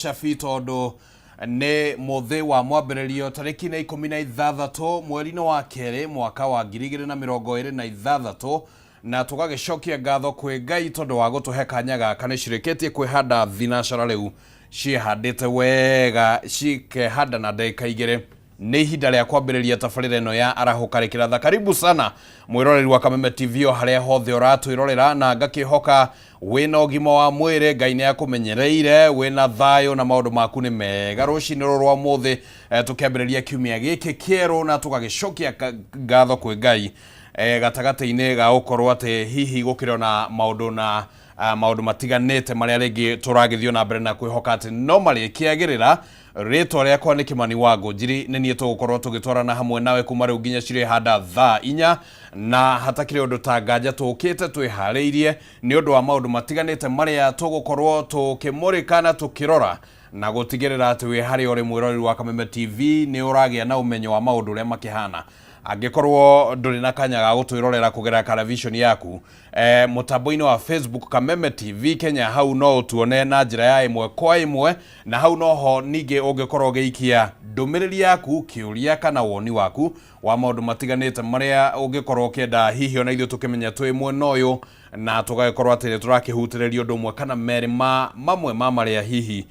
Shafi tondu ni muthi wa mwambĩrĩrio tarĩki na 16 mweri-inĩ wa kerĩ mwaka wa 2026 na tũgagĩcokia ngatho kwĩ Ngai tondu wa gũtũhe kanya gaka nĩ cirĩkĩtie kwĩhanda thinacara rĩu ciĩhandĩte wega cikehanda na ndagĩka igĩrĩ nĩ ihinda rĩa kwambĩrĩria tabarĩra ĩno ya Arahũka Rĩkĩratha. Karibu sana mwĩroreri wa Kameme TV o harĩa hothe ũratwĩrorera, na ngakĩhoka wĩna ũgima wa mwĩrĩ, Ngai nĩ akũmenyereire, wĩna thayũ na maũndũ maku nĩ mega. Rũcinĩ rũrũ rwa mũthĩ tũkĩambĩrĩria kiumia gĩkĩ kĩerũ na tũgagĩcokia ngatho kwĩ Ngai gatagatĩ-inĩ ga gũkorwo atĩ hihi gũkĩrĩ na maũndũ na maũndũ matiganĩte marĩa rĩngĩ tũragĩthio na mbere na kwĩhoka atĩ no marĩkĩagĩrĩra. Rĩtwa rĩakwa nĩ Kĩmani wa Ngũnjiri, nĩ niĩ tũgũkorwo tũgĩtwarana hamwe nawe kuma rĩu nginya cirĩhanda thaa 4, na hatakĩrĩ ũndũ ta nganja tũkĩte twĩharĩirie nĩ ũndũ wa maũndũ matiganĩte marĩa tũgũkorwo tũkĩmũrĩka na tũkĩrora na gũtigĩrĩra atĩ wĩ harĩa ũrĩ mwĩroreri wa Kameme TV nĩ ũragĩa na ũmenyo wa maũndũ ũrĩa makĩhana. Angĩkorwo ndũrĩ na kanya ga gũtwĩrorera kũgerera television yaku, mũtambo-inĩ wa Facebook Kameme TV Kenya, hau no ũtuone na njĩra ya ĩmwe kwa ĩmwe, na hau noho ningĩ ũngĩkorwo ũgĩikia ndũmĩrĩri yaku, kĩũria kana woni waku wa maũndũ matiganĩte marĩa ũngĩkorwo ũkĩenda hihi ona ithuĩ tũkĩmenya twĩ mwena ũyũ, na tũgagĩkorwo atĩ tũrakĩhutĩrĩria ũndũ ũmwe kana merĩ mamwe ma marĩa hihi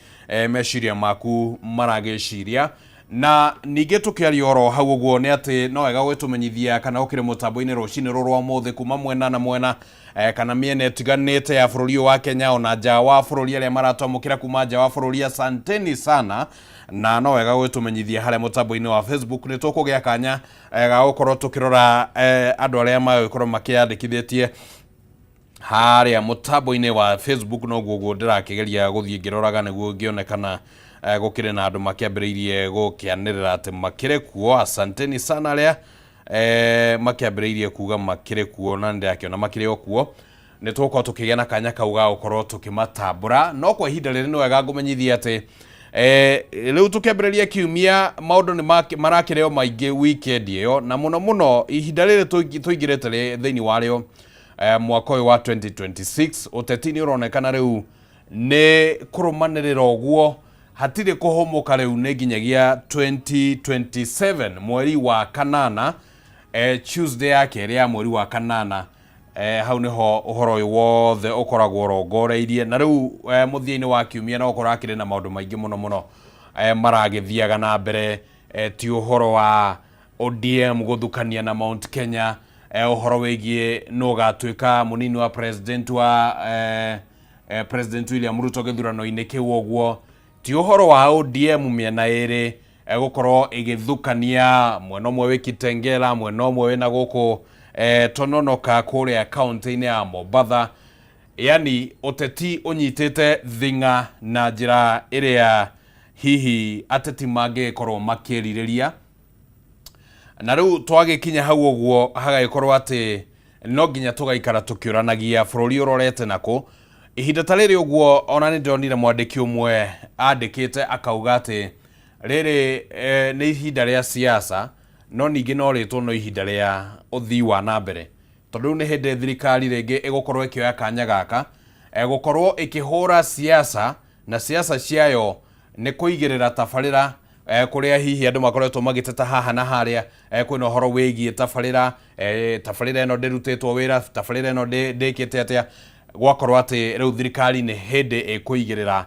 meciria maku maragĩciria. Na ningĩ tũkĩaria oro hau ũguo nĩ atĩ no wega gwĩtũmenyithia kana ũkĩrĩ mũtambo-inĩ rũcinĩ rũrũ rwa mũthĩ kuma mwena na mwena kana mĩena ĩtiganĩte ya bũrũri ũyũ wa Kenya ona nja wa bũrũri arĩa maratwamũkĩra kuma nja wa bũrũri, asanteni sana. Na no wega gwĩtũmenyithia harĩa mũtambo-inĩ wa Facebook nĩ tũkũgĩa kanya ga gũkorwo tũkĩrora andũ arĩa magĩkorwo makĩyandĩkithĩtie harĩa mũtambo-inĩ wa Facebook. Noguo ũguo ndĩrakĩgeria gũthiĩ ngĩroraga nĩguo ngĩonekana gũkĩrĩ na andũ makĩambĩrĩirie gũkĩanĩrĩra atĩ makĩrĩ kuo. Asanteni sana arĩa makĩambĩrĩirie kuga makĩrĩ kuo, na ndĩrakĩona makĩrĩ o kuo. Nĩ tũgũkorwo tũkĩgĩa na kanya kau ga gũkorwo tũkĩmatambũra, no kwa ihinda rĩrĩ nĩ wega ngũmenyithia atĩ rĩu tũkĩambĩrĩria kiumia maũndũ nĩ marakĩrĩ o maingĩ weekend ĩyo, na mũno mũno ihinda rĩrĩ tũingĩrĩte thĩinĩ warĩo mwaka ũyũ wa 2026. Ũteti nĩ ũronekana rĩu nĩ kũrũmanĩrĩra ũguo, hatirĩ kũhũmũka rĩu nĩ nginyagia 2027 mweri wa kanana, Tuesday ya kerĩ ya mweri wa kanana. Hau nĩho ũhoro ũyũ wothe ũkoragwo ũrongoreirie, na rĩu mũthia-inĩ wa kiumia no ũkorwo akĩrĩ na maũndũ maingĩ mũno mũno maragĩthiaga na mbere. Ti ũhoro wa ODM gũthukania na Mount Kenya, ũhoro wĩgiĩ nũ ũgatuĩka mũnini wa president William Ruto gĩthurano-inĩ kĩu ũguo. Ti ũhoro wa ODM mĩena ĩrĩ gũkorwo ĩgĩthukania, mwena ũmwe wĩ Kitengela, mwena ũmwe wĩna gũkũ Tononoka kũrĩa kaunti-inĩ ya Mombatha. Yani ũteti ũnyitĩte thing'a na njĩra ĩrĩa hihi ateti mangĩkorwo makĩrirĩria. Na rĩu twagĩkinya hau ũguo hagagĩkorwo atĩ no nginya tũgaikara tũkĩũranagia bũrũri ũrorete nakũ. Ihinda ta rĩrĩ ũguo ona nĩ ndonire mwandĩki ũmwe andĩkĩte akauga atĩ rĩrĩ nĩ ihinda rĩa siasa, no ningĩ no rĩtwo no ihinda rĩa ũthii wa na mbere, tondũ nĩ hĩndĩ thirikari rĩngĩ ĩgũkorwo ĩkĩoya kanya gaka gũkorwo ĩkĩhũra siasa, na siasa ciayo nĩ kũigĩrĩra tabarĩra kũrĩa hihi andũ makoretwo magĩteta haha na harĩa. Kwĩna ũhoro wĩgiĩ tabarĩra ĩno ndĩrutĩtwo wĩra, tabarĩra ĩno ndĩkĩte atĩa. Gwakorwo atĩ rĩu thirikari nĩ hĩndĩ ĩkũigĩrĩra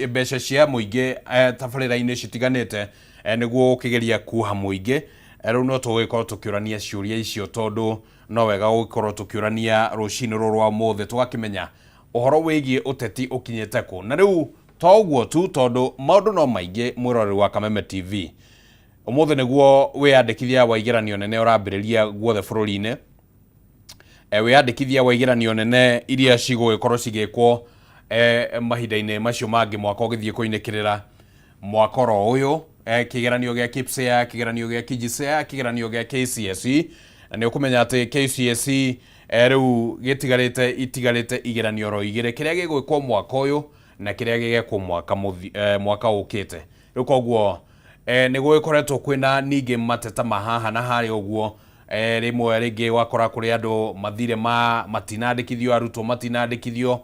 mbeca cia mũingĩ tabarĩra-inĩ citiganĩte nĩguo ũkĩgeria kuoha mũingĩ. Rĩu no tũgĩkorwo tũkĩũrania ciũria icio, tondũ no wega gũkorwo tũkĩũrania rũcinĩ rũrũ rwa mũthĩ tũgakĩmenya ũhoro wĩgiĩ ũteti ũkinyĩte kũ. Na rĩu to ũguo tu, tondũ maũndũ no maingĩ mwĩroreri wa Kameme TV. Ũmũthĩ nĩguo wĩyandĩkithia wa igeranio nene ũrambĩrĩria guothe bũrũri-inĩ. Wĩyandĩkithia wa igeranio nene iria cigũgĩkorwo cigĩkwo mahinda-inĩ macio mangĩ mwaka ũgĩthiĩ kũinĩkĩrĩra mwaka oro ũyũ. Kĩgeranio gĩa KPSEA, kĩgeranio gĩa KJSEA, kĩgeranio gĩa KCSE. Nĩ ũkũmenya atĩ KCSE rĩu itigarĩte igeranio oro igĩrĩ, kĩrĩa gĩgwĩkwo mwaka ũyũ na kĩrĩa gĩgekwo mwaka ũkĩte. Rĩu koguo nĩ gũgĩkoretwo kwĩna ningĩ mateta mahaha na harĩa ũguo. Rĩmwe rĩngĩ wakora kũrĩ andũ mathire matinandĩkithio, arutwo matinandĩkithio,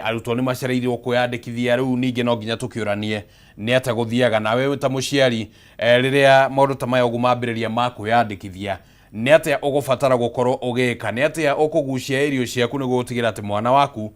arutwo ni macereirwo kwiyandikithia riu ningi no nginya tukiuranie ni ata guthiaga nawe ta muciari riria maundu ta maya ugumambiriria ma kwiyandikithia ni ata ugubatara gukorwo ugika ni ata ukugucia irio ciaku ni gutigira ati mwana waku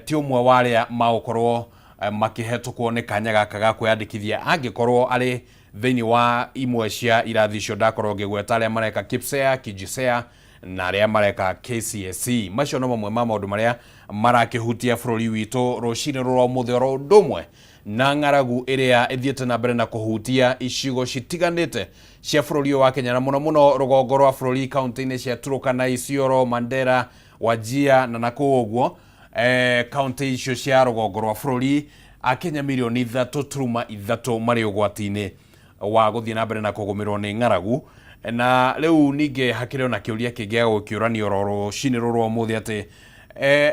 ti umwe waria maukorwo makihetukwo ni kanya gaka ga kwiyandikithia angikorwo ari thiini wa imwe cia irathi cio ndakorwo ngigweta aria mareka KPSEA, KJSEA na aria mareka KCSE. Macio no mamwe ma maundu maria marakihutia bururi witu rucini rwa muthe ro ndumwe na ng'aragu iria ithiete na mbere na kuhutia icigo citiganite cia bururi wa Kenya na muno rugongo rwa bururi kaunti-ini cia Turkana, Isiolo, Mandera, Wajir na Nakuru uguo kaunti icio cia rugongo rwa bururi Akenya milioni 3.3 mari ugwati-ini wa guthie na mbere na kugumirwo ni ng'aragu. Na riu ninge hakire na kiuria kingia gukiuranio rucini rwa muthi ati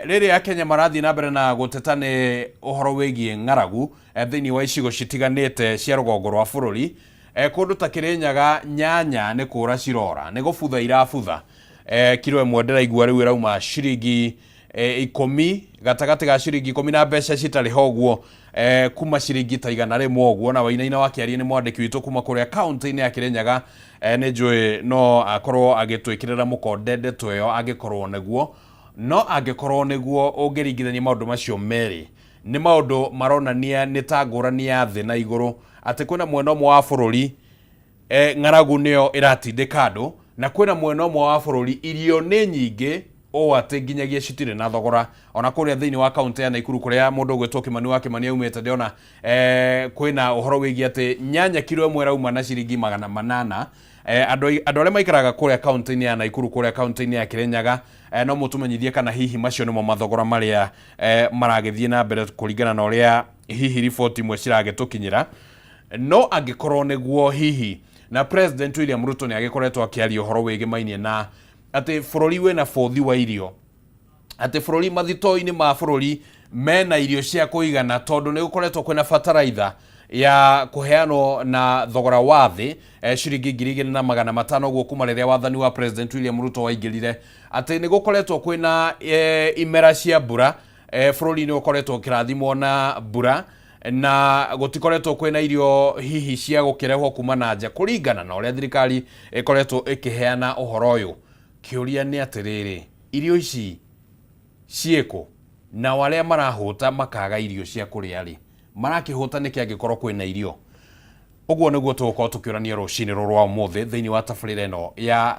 riri Akenya marathi na mbere na gutetane uhoro wigie ng'aragu thiini wa icigo citiganite cia rugongo rwa bururi kundu ta Kirinyaga nyanya ni kura cirora ni gubutha irabutha kilo imwe ndiraigua riu irauma ciringi 10 gatagati ga ciringi 10 na mbeca citari hoguo kuma ciringi ta 100 uguo. Na Wainaina wa Kiaria ni mwandiki witu kuma kuria kaunti-ini ya Kirinyaga ni njui no akorwo agitwikirira mukondende tweyo agikorwo neguo no agikorwo neguo ungiringithania maundu macio meri ni maundu maronania ni ta ngurani ya thi na iguru ati kwina mwena umwe wa bururi ng'aragu niyo iratindika andu na kwina mwena umwe wa bururi irio ni nyingi o ati nginyagia citire na thogora ona kuria thiini wa kaunti ya Nakuru kuria mundu gwetwo Kimani wa Kimani aumite ndiona kwina uhoro wigie ati nyanya kilo imwe rauma na ciringi 800 andu aria maikaraga kuria kaunti-ini ya Nakuru kuria kaunti-ini ya Kirinyaga no mutumenyithie kana hihi macio nimo mathogora maria maragithie na mbere kuringana na uria hihi riboti imwe ciragitukinyira no angikorwo neguo hihi na President William Ruto ni agikoretwo akiaria uhoro wigi mainie na ati bururi wena fothi wa irio ati bururi mathito-ini ma bururi mena irio cia kuigana tondu ni gukoretwo kwina fertilizer ya kuheano na thogora wa thi ciringi 2,500 uguo kuma riria wathani wa President William Ruto waingirire ati ni gukoretwo kwina imera cia mbura bururi ni gukoretwo kirathimwo na mbura na gutikoretwo kwina irio hihi cia gukirehwo kuma na nja kuringana na uria thirikari ikoretwo ikiheana uhoro uyu. Kiuria ni atiriri irio ici cieko na wale marahuta makaga irio cia kuria ri marakihuta niki angikorwo kwina irio uguo niguo tugukorwo tukiurania rucini rwa muthi thiini wa tabarira ino ya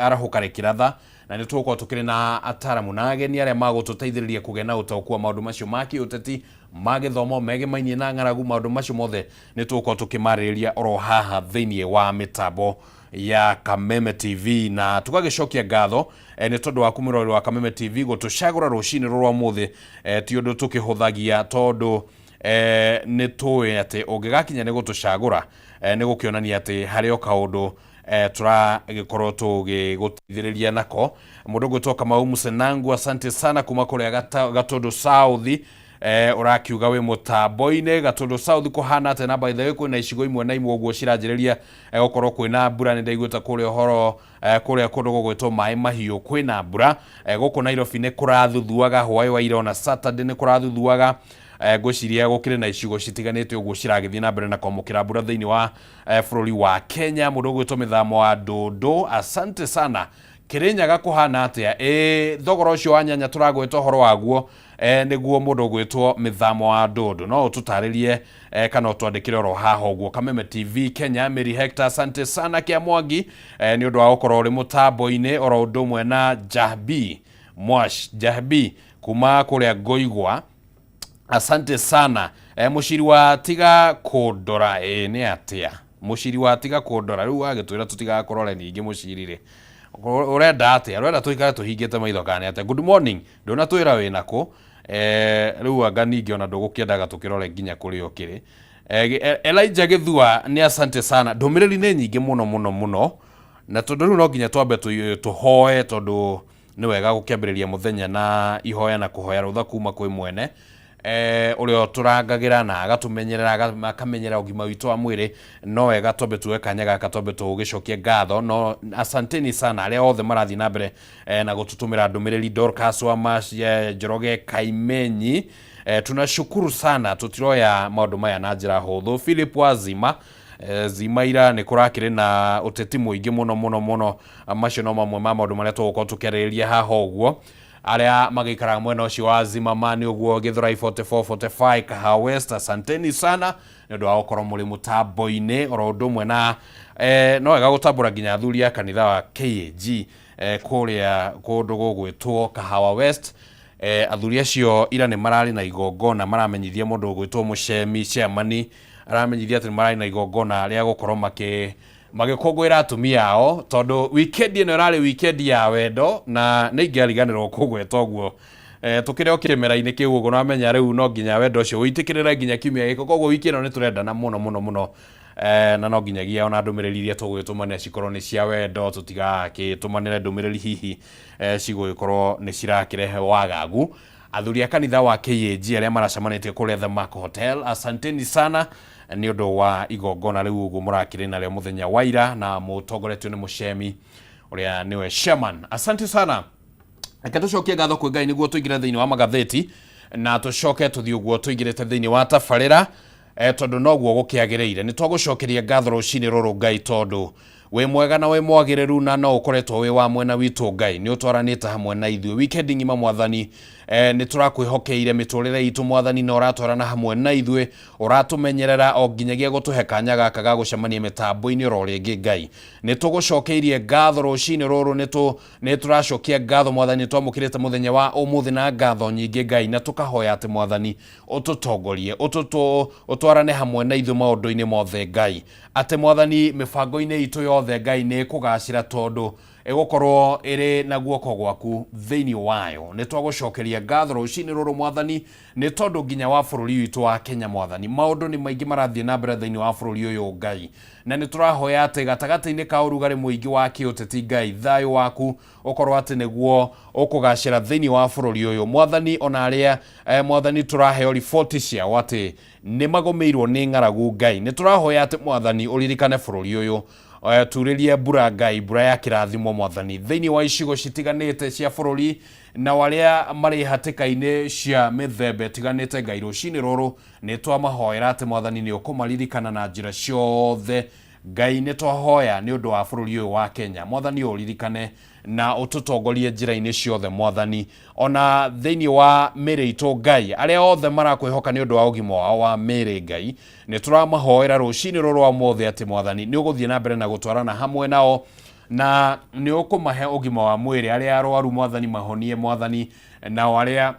arahukare kiratha na ni tugukorwo tukiri na ataramu na ageni aria magututeithiriria kugena utauku wa maundu macio ma kiuteti magithomo mege mainie na ng'aragu maundu macio mothe ni tugukorwo tukimariria oro haha thiini wa mitambo ya Kameme TV na tukagicokia ngatho ni tondu wa kumurori wa Kameme TV gutucagura rucini rwa muthi ti undu tukihuthagia tondu ni tuwe ati ungigakinya ni gutucagura ni gukionania ati hario kaundu turagikorwo tugiguteithiriria nako mundu gwitwo Kamau Musenangu asante sana kuma kuria Gatundu South urakiuga we mutambo-ini Gatundu South kuhana ate na by the way kwina icigo imwe na imwe uguo ciranjiriria gukorwo kwina mbura ni ndaiguta kuria horo kuria kundu gugwitwo Mai Mahiu kwina mbura guku Nairobi ni kurathuthuaga hwai wa ira na Saturday ni kurathuthuaga gwiciria gukire na icigo citiganite uguo ciragithie na mbere na kwamukira mbura thiini wa bururi wa Kenya mundu gwitwo Mithamo wa Ndondo asante sana. Kirinyaga kuhana atia thogora ucio wa nyanya turagweta horo waguo niguo mundu gwitwo Mithamo wa Ndondo no tutaririe kana utwandikire ro haha uguo. Kameme TV Kenya Mary Hector asante sana kia Mwangi ni undu wa gukorwo uri mutambo-ini oro undu mwe na Jahbi Mwash Jahbi kuma kuria Ngoigwa asante sana. Muciri wa tiga kundora ni atia muciri wa tiga kundora riu agitwira tutiga korore ningi mucirire urenda atia urenda tuikare tuhingite maitho kana atia. Good morning ndona twira wina ku riu anga ningi ona ndugukiendaga tukirore nginya kuri okiri Elijah Githua ni asante sana. Ndumiriri ni nyingi muno na tondu riu no nginya twambe tuhoe tondu ni wega gukiambiriria muthenya na ihoya na kuhoya rutha kuma kwi mwene urio turangagira na agatumenyerera akamenyera ugima witu wa mwiri no wega tombe tuwe kanya gaka tombe tugicokie ngatho no asanteni sana aria othe marathi na mbere na gututumira ndumiriri Dorcas wa Mash Njoroge Kaimenyi tunashukuru sana tutiroya maundu maya na njira huthu Philip Wazima zimaira ni kurakire na uteti muingi muno macio no mamwe ma maundu maria tugukorwo tukeriria haha uguo aria magikara mwena ucio wa Zimamani uguo Githurai 4445 Kahawa West asanteni sana ndu wa gukorwo muri mutambo-ini oro undu mwe na no wega gutambura nginya athuri a kanitha wa KAG kuria kundu gugwitwo Kahawa West athuri acio ira ni marari na igongona maramenyithia mundu ugwitwo Muchemi Chairman aramenyithia ati marari na igongona aria gukorwo magikongwira atumia ao tondu weekend ino rari weekend ya wendo na ni ingariganirwo kugweta uguo tukire okimera-ini kiu uguo na menya riu no nginya wendo ucio witikirira nginya kiumia giko koguo wiki ino ni turendana muno na no nginyagia ona ndumiriri iria tugwitumania cikorwo ni cia wendo tutigakitumanire ndumiriri hihi cigugikorwo ni cirakirehe wagagu athuri a kanitha wa KAG aria maracemanitie kuria The Mark Hotel asanteni sana ni undu wa igongona riu uguo murakire na rio muthenya wa ira na mutongoretio ni Muchemi uria niwe Chairman asante sana akatucokia ngatho kwi Ngai niguo tuigire thiini wa magatheti na tucoke tuthii uguo tuigirite thiini wa tabarira tondu noguo gukiagireire ni twagucokeria ngatho rucini ruru Ngai tondu we mwega na we mwagiriru na no ukoretwo we wa mwena witu Ngai ni utwaranite hamwe na ithuĩ weekend ngima mwathani ni turakwihokeire miturire itu mwathani na uratwarana hamwe na ithuĩ uratumenyerera o nginyagia gutuhe kanya gaka ga gucemania mitambo-ini ro ringi Ngai ni tugucokeirie ngatho rucini ruru ni turacokia ngatho mwathani twamukirite muthenya wa umuthi na ngatho nyingi Ngai na tukahoya ati mwathani ututongorie utwarane hamwe na ithuĩ maundu-ini mothe Ngai ati mwathani mibango-ini itu yothe Ngai ni kugacira tondu egokorwo iri na guoko gwaku thiini wayo ni twagucokeria ngatho rucini ruru mwathani ni tondu nginya wa bururi witu wa Kenya mwathani maundu ni maingi marathie na mbere thiini wa bururi uyu Ngai na ni turahoya ati gatagati-ini ka urugari muingi wa kiuteti Ngai thayo waku ukorwo ati niguo ukugacira thiini wa bururi uyu mwathani ona aria mwathani turaheo riboti ciao ati ni magomeirwo ni ng'aragu Ngai ni turahoya ati mwathani uririkane bururi uyu turirie mbura Ngai mbura ya kirathimo mwathani thiini wa icigo citiganite cia bururi na waria mari hatika-ini cia mithembe tiganite Ngai rucini ruru ni twamahoera ati mwathani ni ukumaririkana na njira ciothe Ngai ni twahoya ni undu wa bururi uyu wa Kenya mwathani uririkane na ututongorie njira-ini ciothe mwathani ona thiini wa miri itu Ngai aria othe marakwihoka ni undu wa ugima wao wa miri Ngai ni turamahoera rucini ruru wa mothe ati mwathani ni uguthie na mbere na gutwarana hamwe nao na ni ukumahe ugima wa mwiri aria arwaru mwathani mahonie mwathani na aria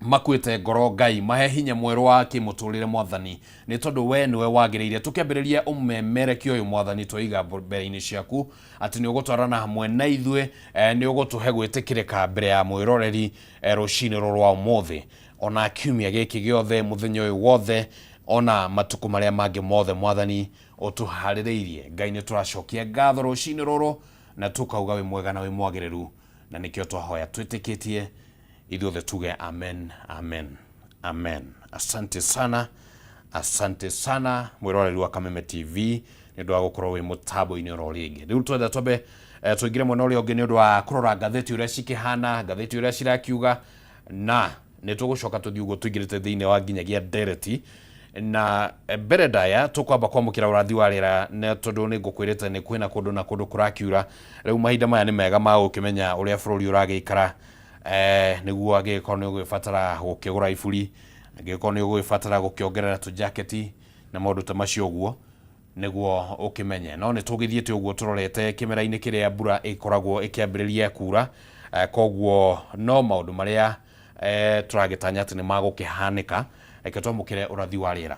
makwite ngoro Ngai mahe hinya mweru wa kimuturire mwathani ni tondu we niwe wagiriire tukiambiriria umemerekio uyu mwathani twiga mbere-ini ciaku ati ni ugutwarana hamwe na ithuĩ ni ugutuhe gwitikirika mbere ya mwiroreri rucini ruru wa umuthi ona kiumia giki giothe muthenya uyu wothe ona matuku maria mangi mothe mwathani utuhaririirie Ngai ni turacokia ngatho rucini ruru na tukauga we mwega na we mwagiriru na nikio twahoya twitikitie ithuothe tuge amen amen amen asante sana mwiroreri wa Kameme TV ni ndu wa gukorwo wi mutambo-ini ro ringi riu twenda twambe tuingire mwena uria ungi ni ndu wa kurora ngatheti uria cikihana ngatheti uria cirakiuga na ni tugucoka tuthii uguo tuingirite thiini wa nginyagia ndereti na beredaya tukwamba kwamukira urathi wa rira ne tondu ni ngukwirite ni kwina kundu na kundu kurakiura riu mahinda maya ni mega ma ukimenya uria bururi uragiikara niguo agikorwo ni ugwibatara gukigura iburi agikorwo ni ugwibatara gukiongerera tu jacket na maundu ta macio uguo niguo ukimenye no ni tugithiete uguo turorete kimera-ini kiria mbura ikoragwo ikiambiriria kura koguo no maundu maria turagitanya ati ni magukihanika reke twamukire urathi wa rira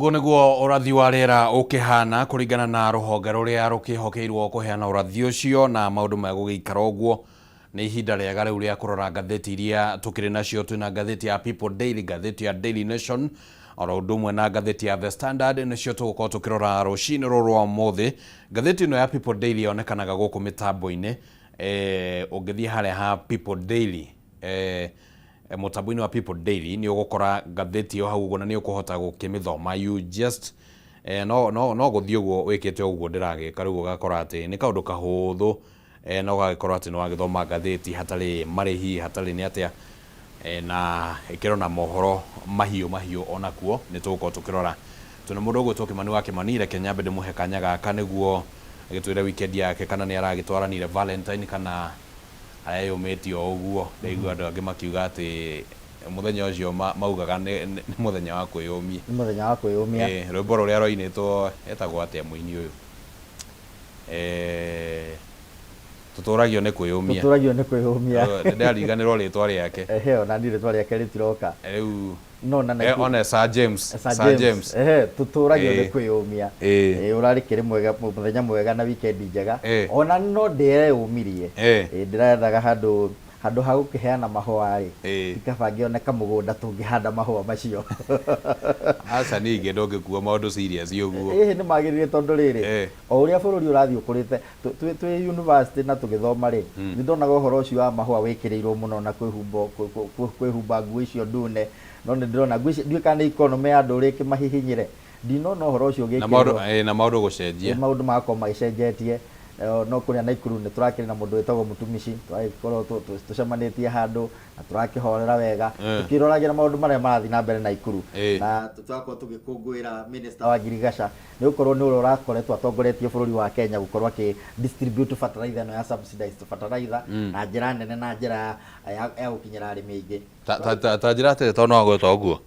Uguo niguo urathi wa rĩera ukihana kuringana na ruhonge ruria rukihokeirwo kuheana urathi ucio na maundu ma gugikara uguo ni ihinda rĩega rĩu rĩa kurora ngathĩti iria tukiri nacio. Twina ngathĩti ya People Daily, ngathĩti ya Daily Nation, oro ũndũ ũmwe na ngathĩti ya The Standard nicio tugukorwo tukirora rũcinĩ rũrũ rwa ũmũthĩ. Ngathĩti ĩno ya People Daily yonekanaga gũkũ mĩtambo-inĩ ũngĩthiĩ harĩa ha People Daily mutambo-inĩ wa People Daily ni ugukora ngathĩti yo hau ũguo na ni ukuhota gukimithoma. You just no guthii ũguo wikite ũguo ndiragĩka rĩu ũgakora atĩ ni kaũndũ kahũthũ na ũgagĩkorwo atĩ nĩ wagĩthoma ngathĩti hatarĩ marĩhi, hatarĩ nĩ atĩa na ĩkĩro na mohoro mahiũ onakuo nĩ tũgũkorwo tũkĩrora. Tuna mũndũ ũgwĩtwo Kĩmani wa Kĩmanire Kenya mbere mũhe kanya gaka nĩguo agĩtwĩre weekend yake kana nĩ aragĩtwaranire Valentine kana ayũmĩtio ũguo. Ndaigua andũ angĩ makiuga atĩ muthenya ũcio maugaga nĩ muthenya wa kwĩyũmia. Nĩ muthenya wa kwĩyũmia. Rwĩmbo rũrĩa rũinĩtwo etagwo atĩa mũini ũyũ? Tutũragio nĩ kwĩyũmia. Tutũragio nĩ kwĩyũmia. Ndĩrariganĩrwo rĩtwa rĩake. Ona nĩ rĩtwa rĩake rĩtiroka. Rĩu no na ona Sir James. Tutũragio nĩ kwĩyũmia. Ũrarĩ kĩrĩ mwega, muthenya mwega na weekend njega. Ona no ndĩreyũmirie. Ndĩrethaga handũ ha gũkĩheana mahũa rĩ, ikabange one kamũgũnda tũngĩhanda mahũa macio. Aca ningĩ ndũngĩkua maũndũ serious ũguo. Nĩ magĩrĩire tondũ rĩrĩ o ũrĩa bũrũri ũrathiĩ ũkũrĩte twĩ university na tũgĩthoma rĩ, nĩ ndonaga ũhoro ũcio wa mahũa wĩkĩrĩirwo mũno na kwĩhumba nguo icio ndune. No nĩ ndĩrona nguo icio ndiũĩ kana nĩ economy ya andũ ũrĩa ĩkĩmahihinyĩre. Ndinona ũhoro ũcio ũgĩkĩrwo na maũndũ gũcenjia. Maũndũ magakorwo magĩcenjetie. No kũrĩa Naikuru nĩ tũrakĩrĩ na mũndũ wĩtagwo Mũtumici, tũrakorwo tũcemanĩtie handũ na tũrakĩhorera wega tũkĩroragĩra maũndũ marĩa marathiĩ na mbere Naikuru, na tũrakorwo tũgĩkũngũĩra minister wa Girigasha nĩ gũkorwo nĩ ũrĩa ũrakoretwo atongoretie bũrũri wa Kenya gũkorwo akĩ distribute fertilizer ĩno ya subsidized fertilizer na njĩra nene na njĩra ya gũkinyĩra arĩmi aingĩ. Ta njĩra atĩ tondũ no gwĩtwo ũguo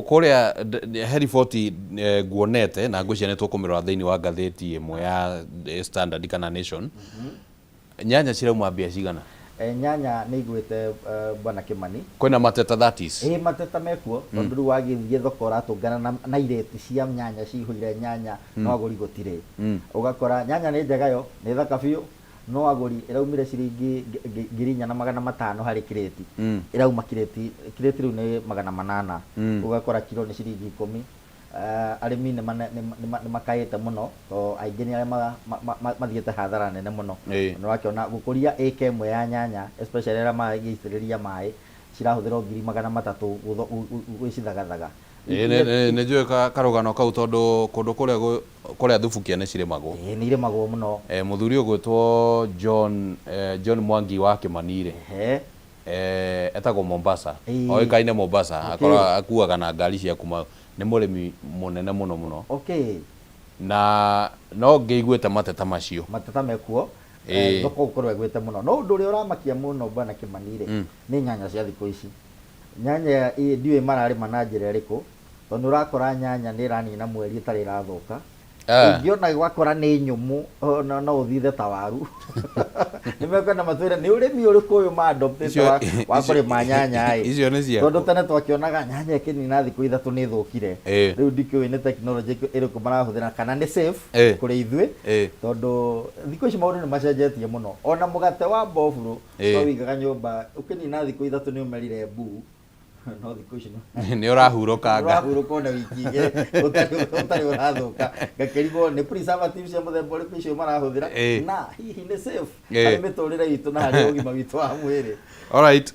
kuria he riboti nguonete na ngwĩciria nĩ tũkũmĩrora thĩinĩ wa ngathĩti ĩmwe ya Standard kana Nation. Nyanya cirauma mbia cigana? Nyanya nĩ igwĩte bwana Kĩmani. Kwĩna mateta that is? Mateta mekuo tondũ rĩu wagĩthiĩ thoko ũratũngana na ireti cia nyanya cihũire nyanya no agũri gũtirĩ. Ũgakora nyanya nĩ njega yo nĩ thaka biũ no agũri ĩraumire ciringi 4,500 harĩ kireti. Ĩrauma kireti rĩu nĩ 800. Ũgakora kilo nĩ ciringi 10. Arĩmi nĩ makaĩte mũno to aingĩ nĩ arĩa mathiĩte hathara nene mũno. Nĩ wakĩona gũkũria ĩka ĩmwe ya nyanya especially arĩa magĩitĩrĩria maĩ cirahũthĩra 300 gwĩcithagathaga. Nĩ njũĩ karũgano kau tondũ kũndũ kũrĩa thubu kĩene cirĩmagwo. Nĩ irĩmagwo mũno. Mũthuri ũgwĩtwo John Mwangi wa Kĩmanire etagwo Mombasa, oĩkaine Mombasa, akorwo akuaga na ngari cia kuma. Nĩ mũrĩmi mũnene mũno. Na no ngĩiguĩte mateta macio. Mateta mekuo thoko gũkorwo ĩgwĩte mũno. No ũndũ ũrĩa ũramakia mũno bwana Kĩmanire nĩ nyanya cia thikũ ici. Nyanya ndiũĩ mararĩma na njĩra ĩrĩkũ tondũ ũrakora nyanya nĩ ĩranina mweri ĩtarĩ ĩrathũka. Ũngĩona gwakora nĩ nyũmũ no ũthithe ta waru. Nĩmekwenda matwĩre nĩ ũrĩmi ũrĩkũ ũyũ ma-adoptĩte wa kũrĩma nyanya icio nĩ ciaku. Tondũ tene twakĩonaga nyanya ĩkĩnina thikũ ithatũ nĩ ĩthũkire. Rĩu ndikĩũĩ nĩ tekinoronjĩ ĩrĩkũ marahũthĩra kana nĩ safe kũrĩ ithuĩ tondũ thikũ ici maũndũ nĩ macenjetie mũno. Ona mũgate wa mbofurũ no wĩigaga nyũmba ũkĩnina thikũ ithatũ nĩ ũmerire mbu. No thikũ ici nĩ ũrahurũkanga. Ũrahurũka ona wiki igĩrĩ ũtarĩ ũrathũka. Ngakĩrigwo nĩ preservatives cia mũthemba ũrĩkũ icio marahũthĩra na hihi nĩ safe harĩ mĩtũrĩre itũ na harĩ ũgima witũ wa mwĩrĩ. Alright,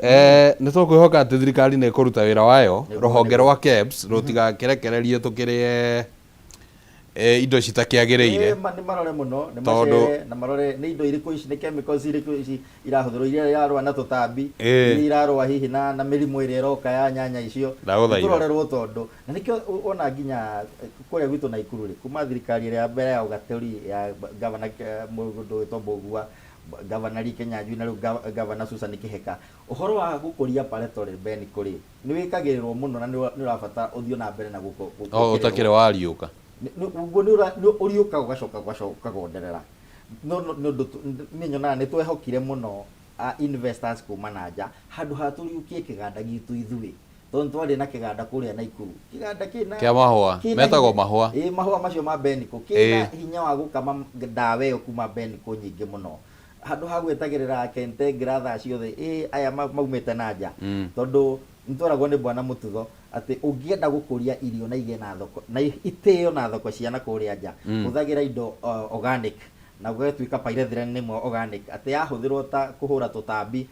nĩ tũkwĩhoka atĩ thirikari nĩ ĩkũruta wĩra wayo. Rũhonge rwa KEBS rũtigakĩrekererie tũkĩrĩe indo citakĩagĩrĩire. Nĩ marore mũno na marore nĩ indo irĩkũ ici nĩ chemicals irĩkũ ici irahũthĩrwo iria irarũa na tũtambi iria irarũa hihi na mĩrimũ ĩrĩa ĩroka ya nyanya icio. Tũrorerwo tondũ na nĩkĩo ona nginya kũrĩa gwitũ Naikuru rĩ kuma thirikari ĩrĩa mbere ya ũgatũri ya gavana mũndũ wĩtwo Mbũgua, gavana Rike Nyanjui na rĩu gavana Susan Kĩheka, ũhoro wa gũkũria parental ben kũrĩ nĩ wĩkagĩrĩrwo mũno na nĩ ũrabatara ũthiũ na mbere na ũtakĩrĩ wariũka. Ũguo nĩ ũriũka ũgacoka ũkagonderera. Nĩ nyonaga nĩ twehokire mũno investors kuma na nja handũ ha tũriũkie kĩganda gitũ ithuĩ tondu twari na kiganda kuria Naikuru kiganda kina kia mahua metagwo mahua mahua macio ma Beniko kina hinya wa gukama ndawa iyo kuma Beniko nyingi muno handu ha gwetagirira kente gratha ciothe aya maumite na nja tondu nitwaragwo ni bwana Mututho ati ungienda gukuria irio na igena thoko na iteo na thoko ciana kuria nja uthagira indo organic na gwetuika pyrethrin nimwe organic ati yahuthirwo ta kuhura tutambi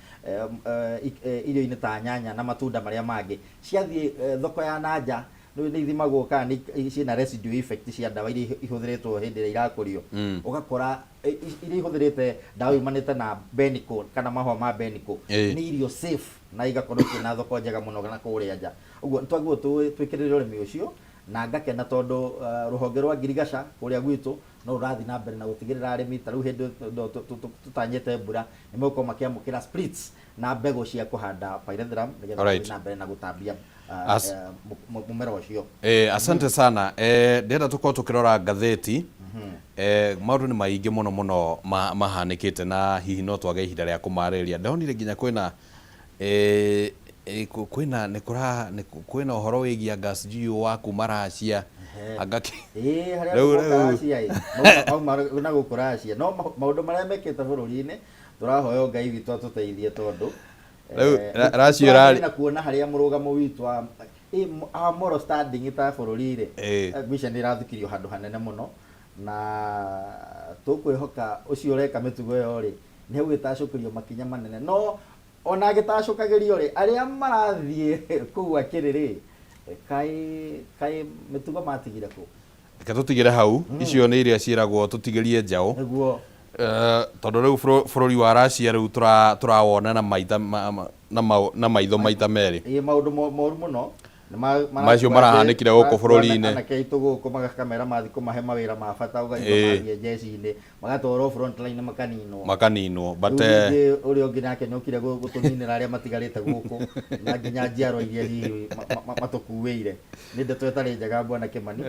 irio-ini ta nyanya na matunda maria mangi ciathie thoko ya nanja ni ithimagwo kana ciina residue effect cia ndawa iria ihuthiritwo hindi ria irakurio ugakora iria ihũthĩrĩte ndawa imanĩte na Beniko kana mahũa ma Beniko nĩ irio safe na igakorwo ciĩna thoko njega mũno na kũrĩa nja ũguo twagwo twĩkĩrĩre ũrĩmi ũcio na ngakena tondũ rũhonge rwa ngirigaca kũrĩa gwitũ no ũrathi na mbere na gũtigĩrĩra arĩmi ta rĩu hĩndĩ tũtanyĩte mbura nĩ megũkorwo makĩamũkĩra splits na mbegũ cia kũhanda pyrethrum nĩgetha na mbere na gũtambia mumera ũcio. Asante sana. Ndĩrenda tũkorwo tũkĩrora ngathĩti maũndũ nĩ maingĩ mũno mũno mahanĩkĩte na hihi no twage ihinda rĩa kũmarĩrĩria. Ndonire nginya kwĩna ũhoro wĩgiĩ gas GU wa kuma Russia agaki harĩa na gũkũ Russia no maũndũ marĩa mekĩte bũrũri-inĩ tũrahoya Ngai witũ atũteithie tondũ Russia rari na kuona harĩa mũrũgamo witũ moral standing ta bũrũri-rĩ ngwica nĩ ĩrathukirio handũ hanene mũno na tũkwĩhoka ũcio ũreka mĩtugo ĩyo-rĩ nĩ ũgĩtacũkĩrio makinya manene no ona agĩtacũkagĩrio-rĩ arĩa marathiĩ kũu akĩrĩ-rĩ kai mĩtugo matigire kũ reke tũtigĩre hau icio nĩ iria ciĩragwo tũtigĩrie njaũ nĩguo tondũ rĩu bũrũri wa Russia rĩu tũrawona na maitho maita merĩ maũndũ moru mũno macio marahanĩkire gũkũ bũrũri-inĩ anake aitũ gũkũ magakamera mathi kũmahe mawĩra ma bata ũgathie jeshi-inĩ magatwarwo front line makaninwo but ũrĩa ũngĩ nake nĩ ũkire gũtũninĩra arĩa matigarĩte gũkũ na nginya njiarwa iria hihi matũkuĩire nĩ ndeto ĩtarĩ njega Bwana Kimani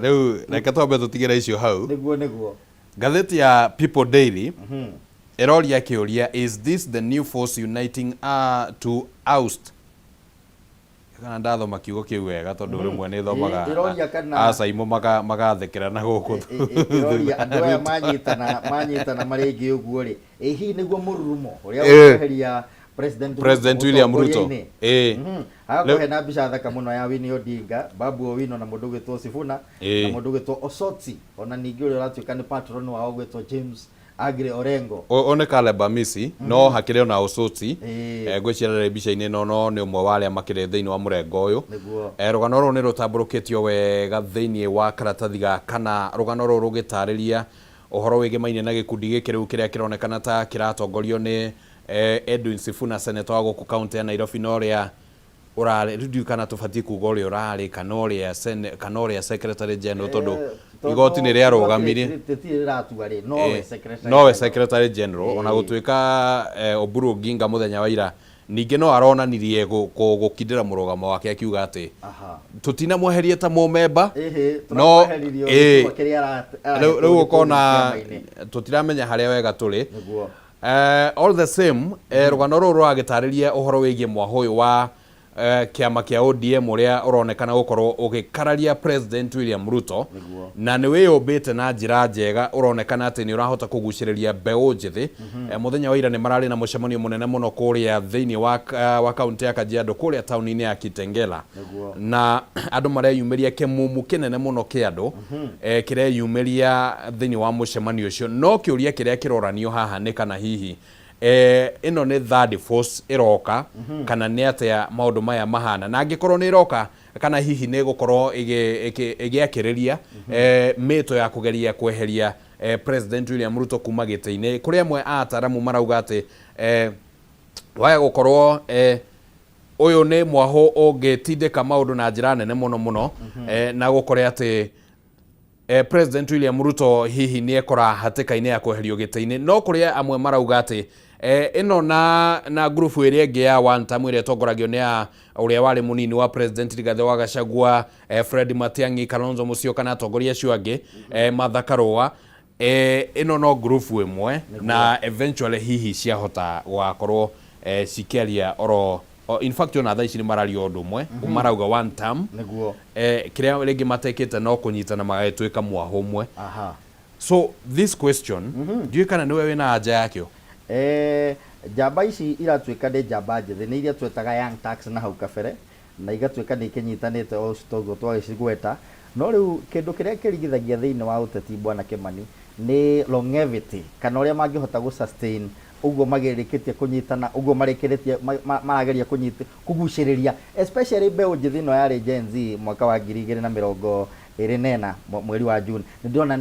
rĩu reke twambe tũtigĩre icio hau nĩguo ngathĩti ya People Daily ĩroria kĩũria is this the new force uniting to oust kana ndathoma kiugo kĩu wega tondũ rĩmwe nĩ thomaga acaimo magathekera na gũkũ iroria andũ aya manyitana marĩ aingĩ ũguo-rĩ hihi nĩguo mũrurumo ũrĩa ũkweheria President William Ruto hagakorwo na mbica thaka mũno ya Winnie Odinga, Babu Owino na mũndũ ũgwĩtwo Sifuna na mũndũ ũgwĩtwo Osotsi ona ningĩ ũrĩa ũratuĩka nĩ patron wao ũgwĩtwo James Agre Orengo one Caleb Amisi no hakĩrĩ ona Osotsi ngwĩciria mbica-inĩ no nĩ ũmwe wa arĩa makĩrĩ thĩinĩ wa mũrengo ũyũ rũgano rũrũ nĩ rũtambũrũkĩtio wega thĩinĩ wa karatathi kana rũgano rũrũ rũgĩtarĩria ũhoro wĩgĩmaine na gĩkundi gĩkĩ rĩu kĩrĩa kĩronekana ta kĩratongorio nĩ Edwin Sifuna senator wa gũkũ kaunti ya Nairobi na ũrĩa ũrarĩ rĩu kana tũbatiĩ kuuga ũrĩa ũrarĩ kana ũrĩa secretary general tondũ igoti nĩ rĩarũgamire nowe secretary general ona gũtuĩka Oburu Oginga mũthenya wa ira ningĩ no aronanirie gũkindĩra mũrũgamo wake akiuga atĩ tũtinamweherie ta mũmemba no rĩu ũkona tũtiramenya harĩa wega tũrĩ all the same rũgano rũrũ rũragĩtarĩria ũhoro wĩgiĩ mwahũ ũyũ wa kĩama kĩa ODM ũrĩa ũronekana gũkorwo ũgĩkararia President William Ruto na nĩ wĩyũmbĩte na njĩra njega ũronekana atĩ nĩ ũrahota kũgucĩrĩria mbeũ njĩthĩ mũthenya wa ira nĩ mararĩ na mũcemanio mũnene mũno kũrĩa thĩinĩ wa kaunti ya Kajiado kũrĩa taũni-inĩ ya Kitengela na andũ mareyumĩria kĩmumu kĩnene mũno kĩa andũ kĩreyumĩria thĩinĩ wa mũcemanio ũcio no kĩũria kĩrĩa kĩroranio haha nĩ kana hihi ĩno nĩ third force ĩroka kana nĩ atĩa maũndũ maya mahana na angĩkorwo nĩ ĩroka kana hihi nĩ gũkorwo ĩgĩakĩrĩria mĩto ya kũgeria kweheria President William Ruto kuma gĩtĩ-inĩ kũrĩ amwe ataramu marauga atĩ waya gũkorwo ũyũ nĩ mwahũ ũngĩtindĩka maũndũ na njĩra nene mũno mũno na gũkorwo atĩ President William Ruto hihi nĩ ekora hatĩka-inĩ ya kweherio gĩtĩ-inĩ no kũrĩ amwe marauga atĩ ĩno na grupu ĩrĩa ĩngĩ ya one time ĩrĩa ĩtongoragio nĩ ya ũrĩa warĩ mũnini wa President Rigathi wa Gachagua Fred Matiang'i Kalonzo Musyoka na atongoria acio angĩ Martha Karũa ĩno no grupu ĩmwe na eventually hihi ciahota gũgakorwo cikĩaria oro in fact ona thaa ici ni mararia undu umwe marauga one term niguo kiria ringi matekete no kunyitana magatuika mwaho umwe. Aha. So this question ndiye kana niwe wina anja yakio jamba ici iratuika ni jamba njethi ni iria twetaga young tax na hau kabere na igatuika ni kinyitanite o citogo twagicigweta no riu kindu kiria kirigithagia thiini wa uteti bwana Kimani ni longevity kana uria mangihota gu sustain uguo magirikitie kunyitana uguo marikiritie marageria kuguciriria especially mbeu njithi no yari Gen Z mwaka wa 2024 mweri wa June ndiona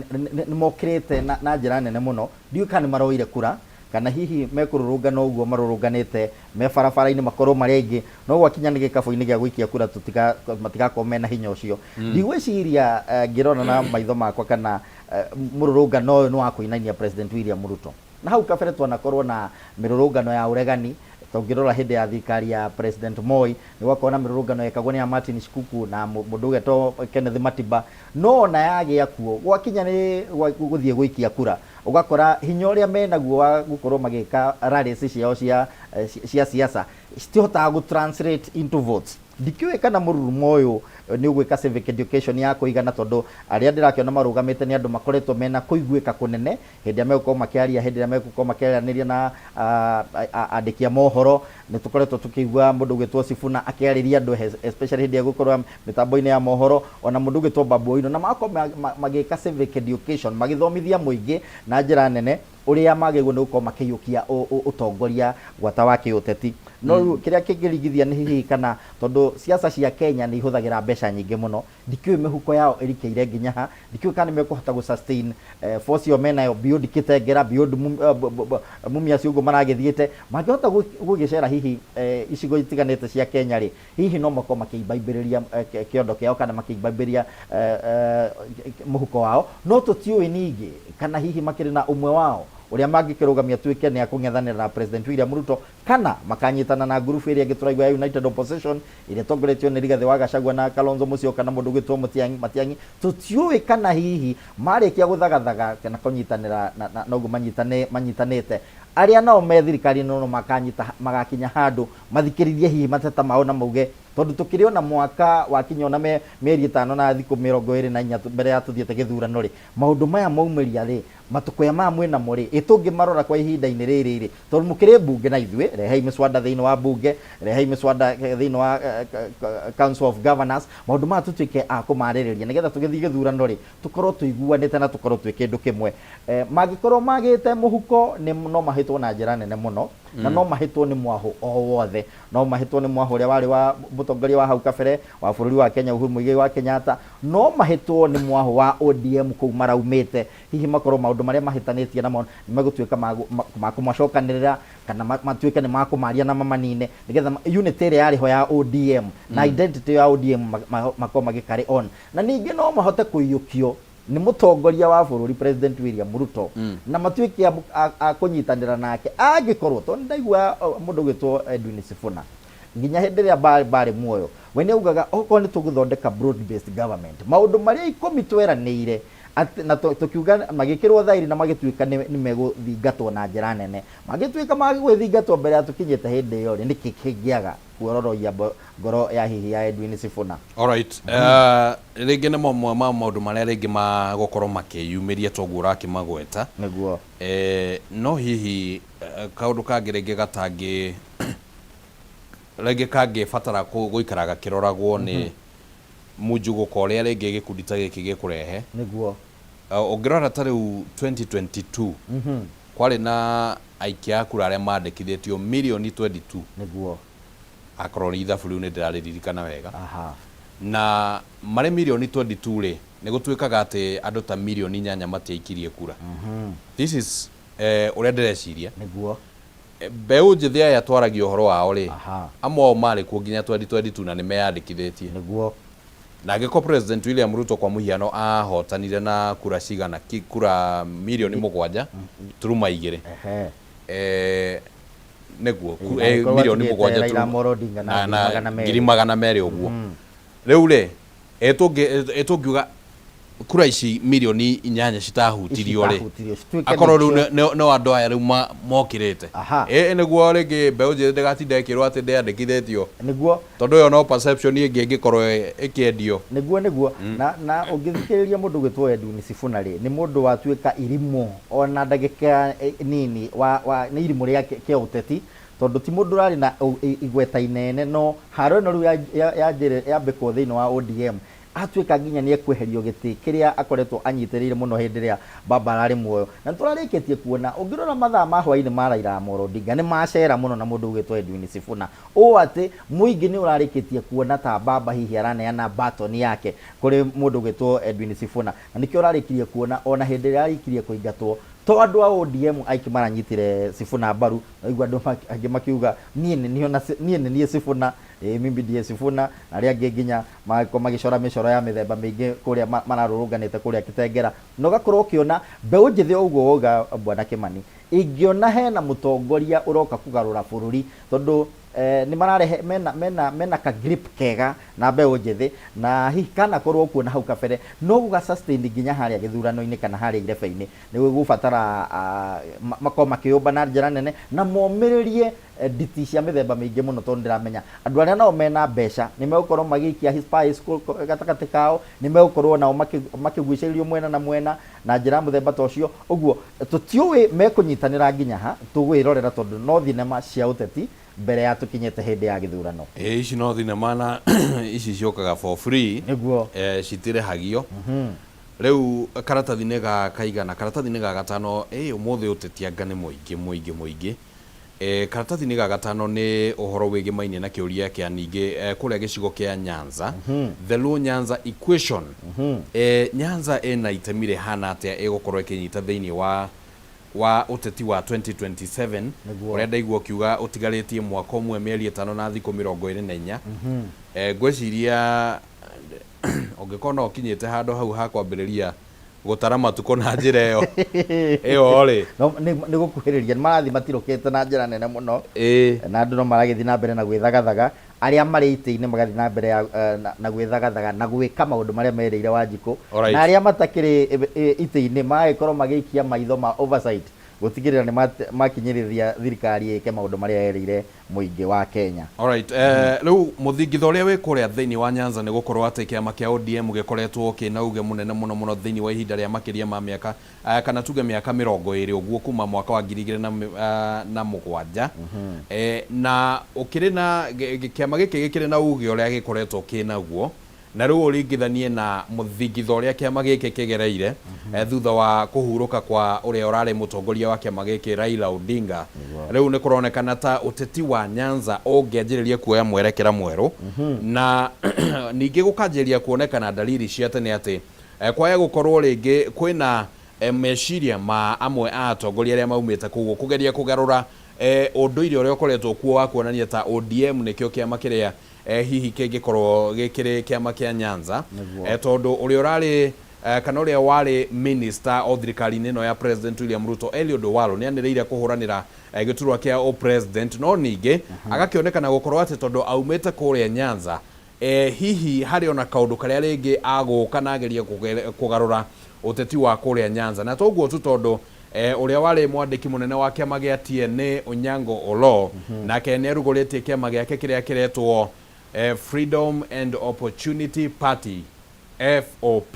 ni mokirite na njira nene muno ndiu kana maroire kura kana hihi mekururungana uguo marurunganite me barabara-ini makorwo mari aingi no gwakinya ni gikabu-ini gia gwikia kura matigakorwo mena hinya ucio ndigwiciria ngirona na maitho makwa kana mururungano uyu ni wa kuinainia President William Ruto na hau kabere twanakorwo na mirurungano ya uregani tongirora hindi ya thirikari ya President Moi ni gwakona mirurungano yekagwo ni ya Martin Shikuku na mundu geto Kenneth Matiba no na yagia kuo gwakinya ni guthie gwikia kura ugakora hinya uria menaguo wa gukorwo magika rallies ciao cia siasa citihotaga gu translate into votes ndikiwe kana mururumo uyu ni ugwika civic education ya kuigana tondu aria ndirakiona marugamite ni andu makoretwo mena kuiguika kunene hindi ya megukorwo makiaria hindi ya megukorwo makiaraniria na andikia mohoro ni tukoretwo tukigua mundu gwitwo Sifuna akiariria andu especially hindi ya gukorwo mitambo-ini ya mohoro ona mundu gwitwo Babu Owino na makorwo magika civic education magithomithia muingi na njira nene uria magegwo ni gukorwo makiyukia utongoria gwata wa kiuteti no kiria kingirigithia ni hihi kana tondu siasa cia Kenya ni ihuthagira mbeca nyingi muno ndikiwe mihuko yao irikeire nginya ha ndikiwe kana mekuhota gu sustain force yo mena yo beyond kitengera beyond mumia ciugo maragithiete mangihota gugicera hihi icigo itiganite cia Kenya ri hihi no makorwo makiibaibiriria kiondo kiao kana makiibaibiriria muhuko wao no tutiwe ningi kana hihi makiri na umwe wao uria mangikirugamia tuike ni akungethanira na President William Ruto kana makanyitana na group iria gituraigwa ya United Opposition iria tongoretio ni Rigathi wa Gachagua na Kalonzo Musyoka kana mundu gwitwo Matiang'i tutiuwe kana hihi marikia guthagathaga kana kunyitanira na uguo manyitanite aria nao me thirikari no makanyita magakinya handu mathikiririe hihi mateta mao na mauge tondu tukiriona mwaka wakinya ona mieri 5 na thiku 24 mbere ya tuthiete githurano ri maundu maya maumiria ri matukoya ma mwena muri itungi marora kwa ihinda-ini riri tondu mukire bunge na ithwe rehei miswada thiini wa bunge rehei miswada thiini wa Council of Governors maundu ma tutuike a kumaririria nigetha tugithii githurano ri tukorwo tuiguanite na tukorwo twi kindu kimwe magikorwo magite muhuko ni no mahitwo na njira nene muno na no mahitwo ni mwaho o wothe no mahitwo ni mwaho uria wari wa mutongoria wa hau kabere wa bururi wa Kenya Uhuru Muigai wa Kenyatta no mahitwo ni mwaho wa ODM kuu maraumite hihi makorwo maundu maria mahitanitie namo ni megutuika makumacokanirira kana matuike ni makumaria na mamanine nigetha unity iria yari ho ya ODM na identity ya ODM makorwo magikari on na ningi no mahote kuiyukio ni mutongoria wa bururi President William Ruto na matuike a kunyitanira nake agikorwo to ndaigua mundu gwitwo Edwin Sifuna nginya hindi ria bari muoyo we ni ugaga oko ni tuguthondeka broad based government maundu maria ikomi tweranire na tukiuga magikirwo thairi na magituika ni meguthingatwo na njira nene magituika magigwithingatwo mbere ya tukinyete hindi iyo ni kikingiaga kuororoia ngoro ya hihi ya Edwin Sifuna. Alright, ringi ni maundu maria ringi magukorwo makiyumiria toguo urakimagweta niguo no hihi kaundu kangi ringi gatangi ringi kangi fatara guikaraga kiroragwo ni munjuguko uria ringi gikundi ta giki gikurehe niguo ungirora ta riu 2022 kwari na aikia akura aria mandikithitio milioni 22 niguo akorwo ni ithabu riu ni ndiraririkana wega na mari milioni 22 ri ni gutuikaga ati andu ta milioni 8 matiaikirie kura this is uria ndireciria niguo mbeu njithi aya twaragia uhoro wao ri amwe mari ku nginya 2022 na ni meyandikithitie niguo na agiko President William Ruto kwa muhiano ahotanire na kura cigana kura milioni 7 turuma 2 neguo milioni 7 na ngiri magana meri uguo riu ri etungiuga kura ici milioni 8 citahutirio ri akorwo riu no andu aya riu mokirite niguo ringi mbeu njithe ndigatinde ikirwo ati ndiandikithitio niguo tondu yo no perception ingi ingikorwo ikiendio niguo na ungithikiriria mundu gwitwo Edwin Sifuna ri ni mundu watuika irimu ona ndagika nini wa ni irimu ria kia uteti tondu ti mundu rari na igweta inene no haro no riu yambe ko thiini wa ODM atuika nginya ni ekweherio giti kiria akoretwo anyitirire muno hindi ria baba arari muoyo na turarikitie kuona ungirora mathaa ma hwaini ma Raila Amolo Odinga ni macera muno na mundu gwitwo Edwin Sifuna o ati muingi ni urarikitie kuona ta baba hihi araneana baton yake kuri mundu gwitwo Edwin Sifuna na nikio urarikirie kuona ona hindi ria arikirie kuingatwo to andu a ODM aiki maranyitire Sifuna mbaru igwa andu angi makiuga nie ni Sifuna mimi ndiye Sifuna aria angi nginya magicora micoro ya mithemba mingi kuria mararurunganite kuria Kitengera no gakorwo kiona mbeu njithi uguo uga bwana Kimani ingiona hena mutongoria uroka kugarura bururi tondu ni mararehe mena ka grip kega na mbeu njithi na hihi kana korwo kuona hau kabere no guga sustain nginya haria githurano-ini kana haria irebe-ini ni gubatara makoma makiumba na njira nene na momiririe nditi cia mithemba mingi muno tondu ndiramenya andu aria nao mena mbeca ni megukorwo magikia high school gatakati kao ni megukorwo nao makigwiciririo mwena na mwena na njira muthemba tocio uguo tutiui mekunyitanira nginya ha tugwirorera tondu no thinema cia uteti mbere ya tukinyete hindi ya githurano ici no thinema na ici ciokaga for free niguo citirehagio riu karatathi-ini ga kaigana karatathi-ini ga gatano umuthi utetianga ni muingi karatathi-ini ga gatano ni uhoro wigi mainie na kiuria kia ningi kuria gicigo kia Nyanza the Luo Nyanza equation Nyanza ena itemire hana atia igukorwo ikinyita thiini wa uteti wa 2027 uria ndaigua kiuga utigaritie mwaka umwe mieri 5 na thiku 24 ngwiciria ungikona ukinyite handu hau ha kwambiriria gutara matuko na njira iyo ri ni gukuhiriria marathi matirukite na njira nene muno na andu no maragithi na mbere na gwithagathaga aria mari ite-ini magathi na mbere na gwithagathaga na gwika maundu maria mereire Wanjiku na aria matakiri ite-ini magikorwo magiikia maitho ma oversight gutigirira ni makinyirithia thirikari ike maundu maria yereire muingi wa Kenya. Alright, riu muthingitho uria wi kuria thiini wa Nyanza ni gukorwo ati kiama kia ODM gikoretwo kina uge munene muno thiini wa ihinda ria makiria ma miaka kana tuge miaka 20 uguo kuma mwaka wa 2007 na ukiri na kiama giki gikiri na uge uria gikoretwo kina guo na riu uringithanie na muthingitho uria kiama giki kigereire thutha wa kuhuruka kwa uria urari mutongoria wa kiama giki Raila Odinga riu ni kuronekana ta uteti wa Nyanza ungianjiriria kuoya mwerekera mweru na ningi gukanjiria kuonekana dalili cia tene ati kwaya gukorwo ringi kwina meciria ma amwe a atongoria aria maumite kuguo kugeria kugarura unduire uria ukoretwo kuo wa kuonania ta ODM nikio kiama kiria hihi kingikorwo gikiri kiama kia Nyanza tondu uria urari kana uria wari minister o thirikari-ini no ya President William Ruto Eliud Owalo ni anireire kuhuranira giturwa kia o president no ningi agakionekana gukorwo ati tondu aumite kuria Nyanza hihi hari ona kaundu karia ringi aguka na ageria kugarura uteti wa kuria Nyanza na toguo tu tondu uria wari mwandiki munene wa kiama gia TNA Onyango Olo nake ni aruguritie kiama giake kiria kiretwo Freedom and Opportunity Party FOP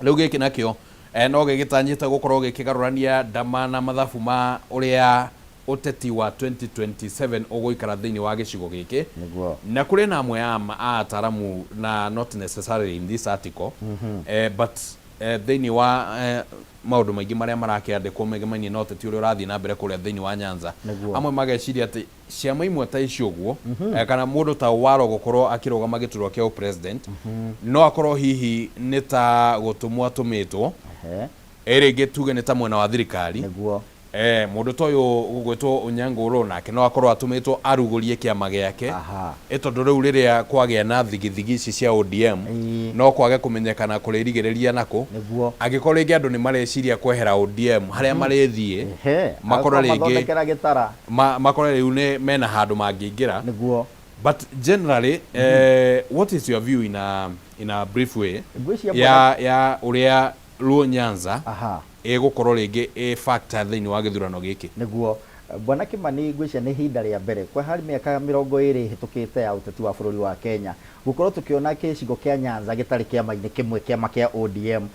riu giki nakio no gigitanyite gukorwo gikigarurania ndama na mathabu ma uria uteti wa 2027 uguikara thiini wa gicigo giki na kuri na amwe a ataramu na not necessarily in this article but thiini wa maundu maingi maria marakiandikwo megemainie na uteti uria urathii na mbere kuria thiini wa Nyanza amwe mageciria ati ciama imwe ta icio guo kana mundu ta Owalo gukorwo akirugama giturwa kia president no akorwo hihi ni ta gutumwo atumitwo ringi tuge ni ta mwena wa thirikari mundu ta uyu gugwitwo Onyango Olo nake no akorwo atumitwo arugurie kiama giake tondu riu riria kwagia na thigithigi ici cia ODM no kwage kumenyekana kuririgereria nako agikorwo ringi andu ni mareciria kwehera ODM haria marethie makora ringi makora riu ni mena handu mangiingira But generally, what is your view in a brief way ya uria Luo Nyanza gukorwo ringi factor thiini wa githurano giki? Niguo Bwana Kimani ngwicia ni hinda ria mbere kwa hari miaka 20 hitukite ya uteti wa bururi wa Kenya gukorwo tukiona gicigo kia Nyanza gitari kiama-ini kimwe kiama kia ODM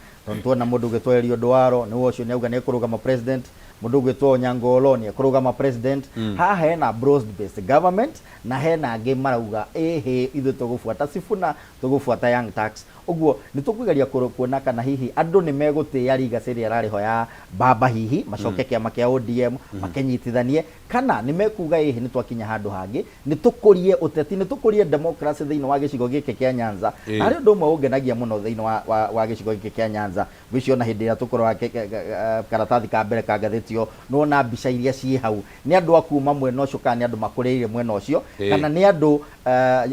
tuona mundu gitwerio Ndwaro ni wocio ni auga ni kurugama president, mundu gwitwo Onyango Olo ni kurugama president. Haha hena broad based government na hena angi marauga ithu tugufuata Sifuna tugufuata Young Tax. Uguo ni tukugeria kuona kana hihi andu ni megutia legacy rariho ya baba hihi macoke kiama kia ODM makenyitithanie kana ni mekuga hihi ni twakinya handu hangi ni tukurie uteti ni tukurie democracy thiini wa gicigo giki kia Nyanza. Ari undu umwe ungenagia muno thiini wa gicigo giki kia Nyanza wicio na hindi ya tukorwa karatathi ka mbere ka gathitio no na mbica iria ci hau ni andu akuma mwena ucio kana ni andu makuriire mwena ucio kana ni andu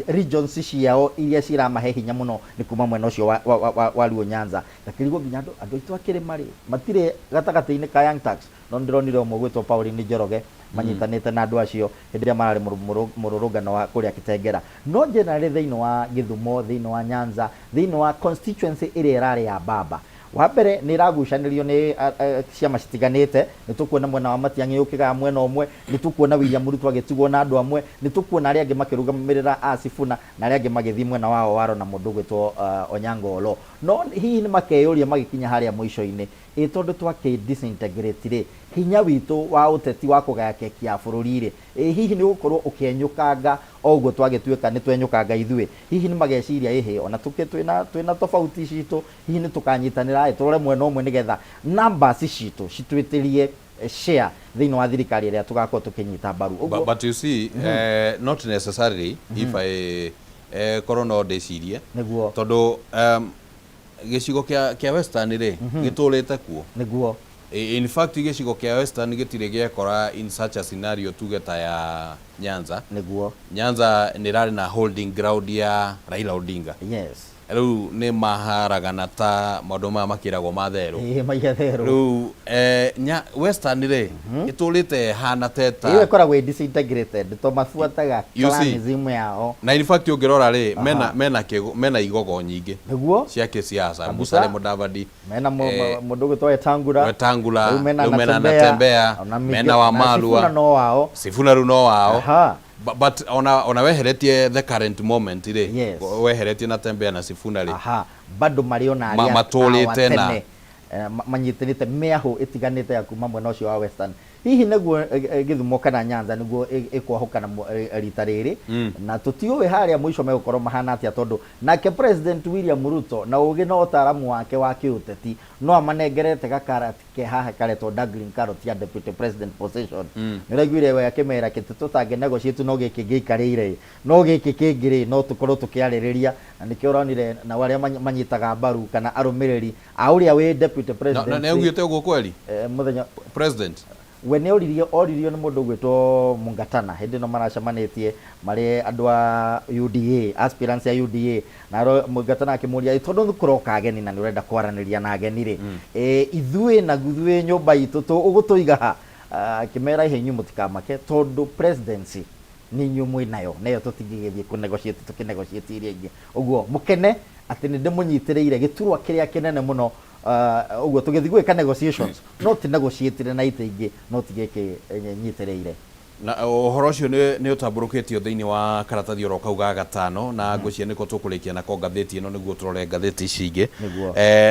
regions ciao iria ciramahe hinya muno ni kuma mwena ucio wa Luo Nyanza takirigo nginya andu itu akiri mari matire gatagati-ini ka Young Tax no ndironire umwe gwitwo Pauline Njoroge manyitanite na andu acio hindi ria marari mururungano wa kuria Kitengera no generally thiini wa Githumo thiini wa Nyanza thiini wa constituency iria irari ya baba wa mbere ni ragucanirio ni ciama citiganite ni tukuona mwena wa Matiang'i ukiga mwena umwe ni tukuona William Ruto agitigwo na andu amwe ni tukuona ari angi makirugamirira Asifuna na ari angi magithii mwena wao Waro na mundu gwitwo Onyango Olo no hihi ni makeyuria magikinya haria mwisho-ini tondu twake disintegrate ri hinya witu wa uteti wa kugaya keki ya bururi ri hihi ni gukorwo ukienyukanga oguo twagituika ni twenyukanga ithui hihi ni mageciria ihi ona twina tofauti citu hihi ni tukanyitanira turore mwena umwe nigetha numbers citu citwitirie share thiini wa thirikari iria tugakorwo tukinyita mbaru. But you see not necessarily if I corona ndecirie tondu gicigo kia Western ri giturite kuo niguo in fact gicigo kia Western gitire giekora in such a scenario tugeta ya Nyanza niguo Nyanza ni rari na holding ground ya Raila Odinga. Yes Riu ni maharagana ta maundu ma makiragwo matherũ maitherũ riu Western ri iturite hana teta iwe koragwo disintegrated to mafuataga clanism yao na in fact ungirora ri mena igogo nyingi niguo cia kisiasa Musalia Mudavadi mena mundu gwitwo Wetangula mena Natembea mena Wamalwa Sifuna ru no wao but ona weheretie the current moment ri weheretie Natembea na Sifuna ri bado mariona aria matulite na manyitanite meaho itiganite ya kuma mwena ucio wa Western hihi naguo Githumo kana Nyanza niguo ikwahoka na rita riri na tutiuwe haria mwisho megukorwo mahana atia tondu nake President William Ruto na ugi na utaramu wake wa kiuteti no amanengerete gakarati ke haha karetwo dangling carrot ya deputy president position niraiguire we akimera kiti tutange negotiate no giki giikarire no giki kingire no tukorwo tukiaririria na nikio ronire na waria manyitaga mbaru kana arumiriri auria we deputy president na neugite uguo kweli muthenya president we ne oririo ni mundu gwitwo Mungatana hindi no maracemanitie mari andu a UDA aspirants ya UDA na Mungatana akimuria tondu ndukuroka ageni na ni urenda kwaraniria na ageni ri ithui na guthui nyumba itu ugutuiga ha kimera ihenyu mutikamake tondu presidency ni nyumu inayo nayo tutigigithie kunegotiate iria ingi uguo mukene ati ni ndimunyitiriire giturwa kiria kinene muno uguo tugithigwika negotiations no ti negotiate na itengi no tigeke nyitiriire na uhoro ucio ni utamburukitio thiini wa karatathi oro kauga gatano na ngucia niko tukurikia na ko ngatheti ino niguo turore ngatheti cingi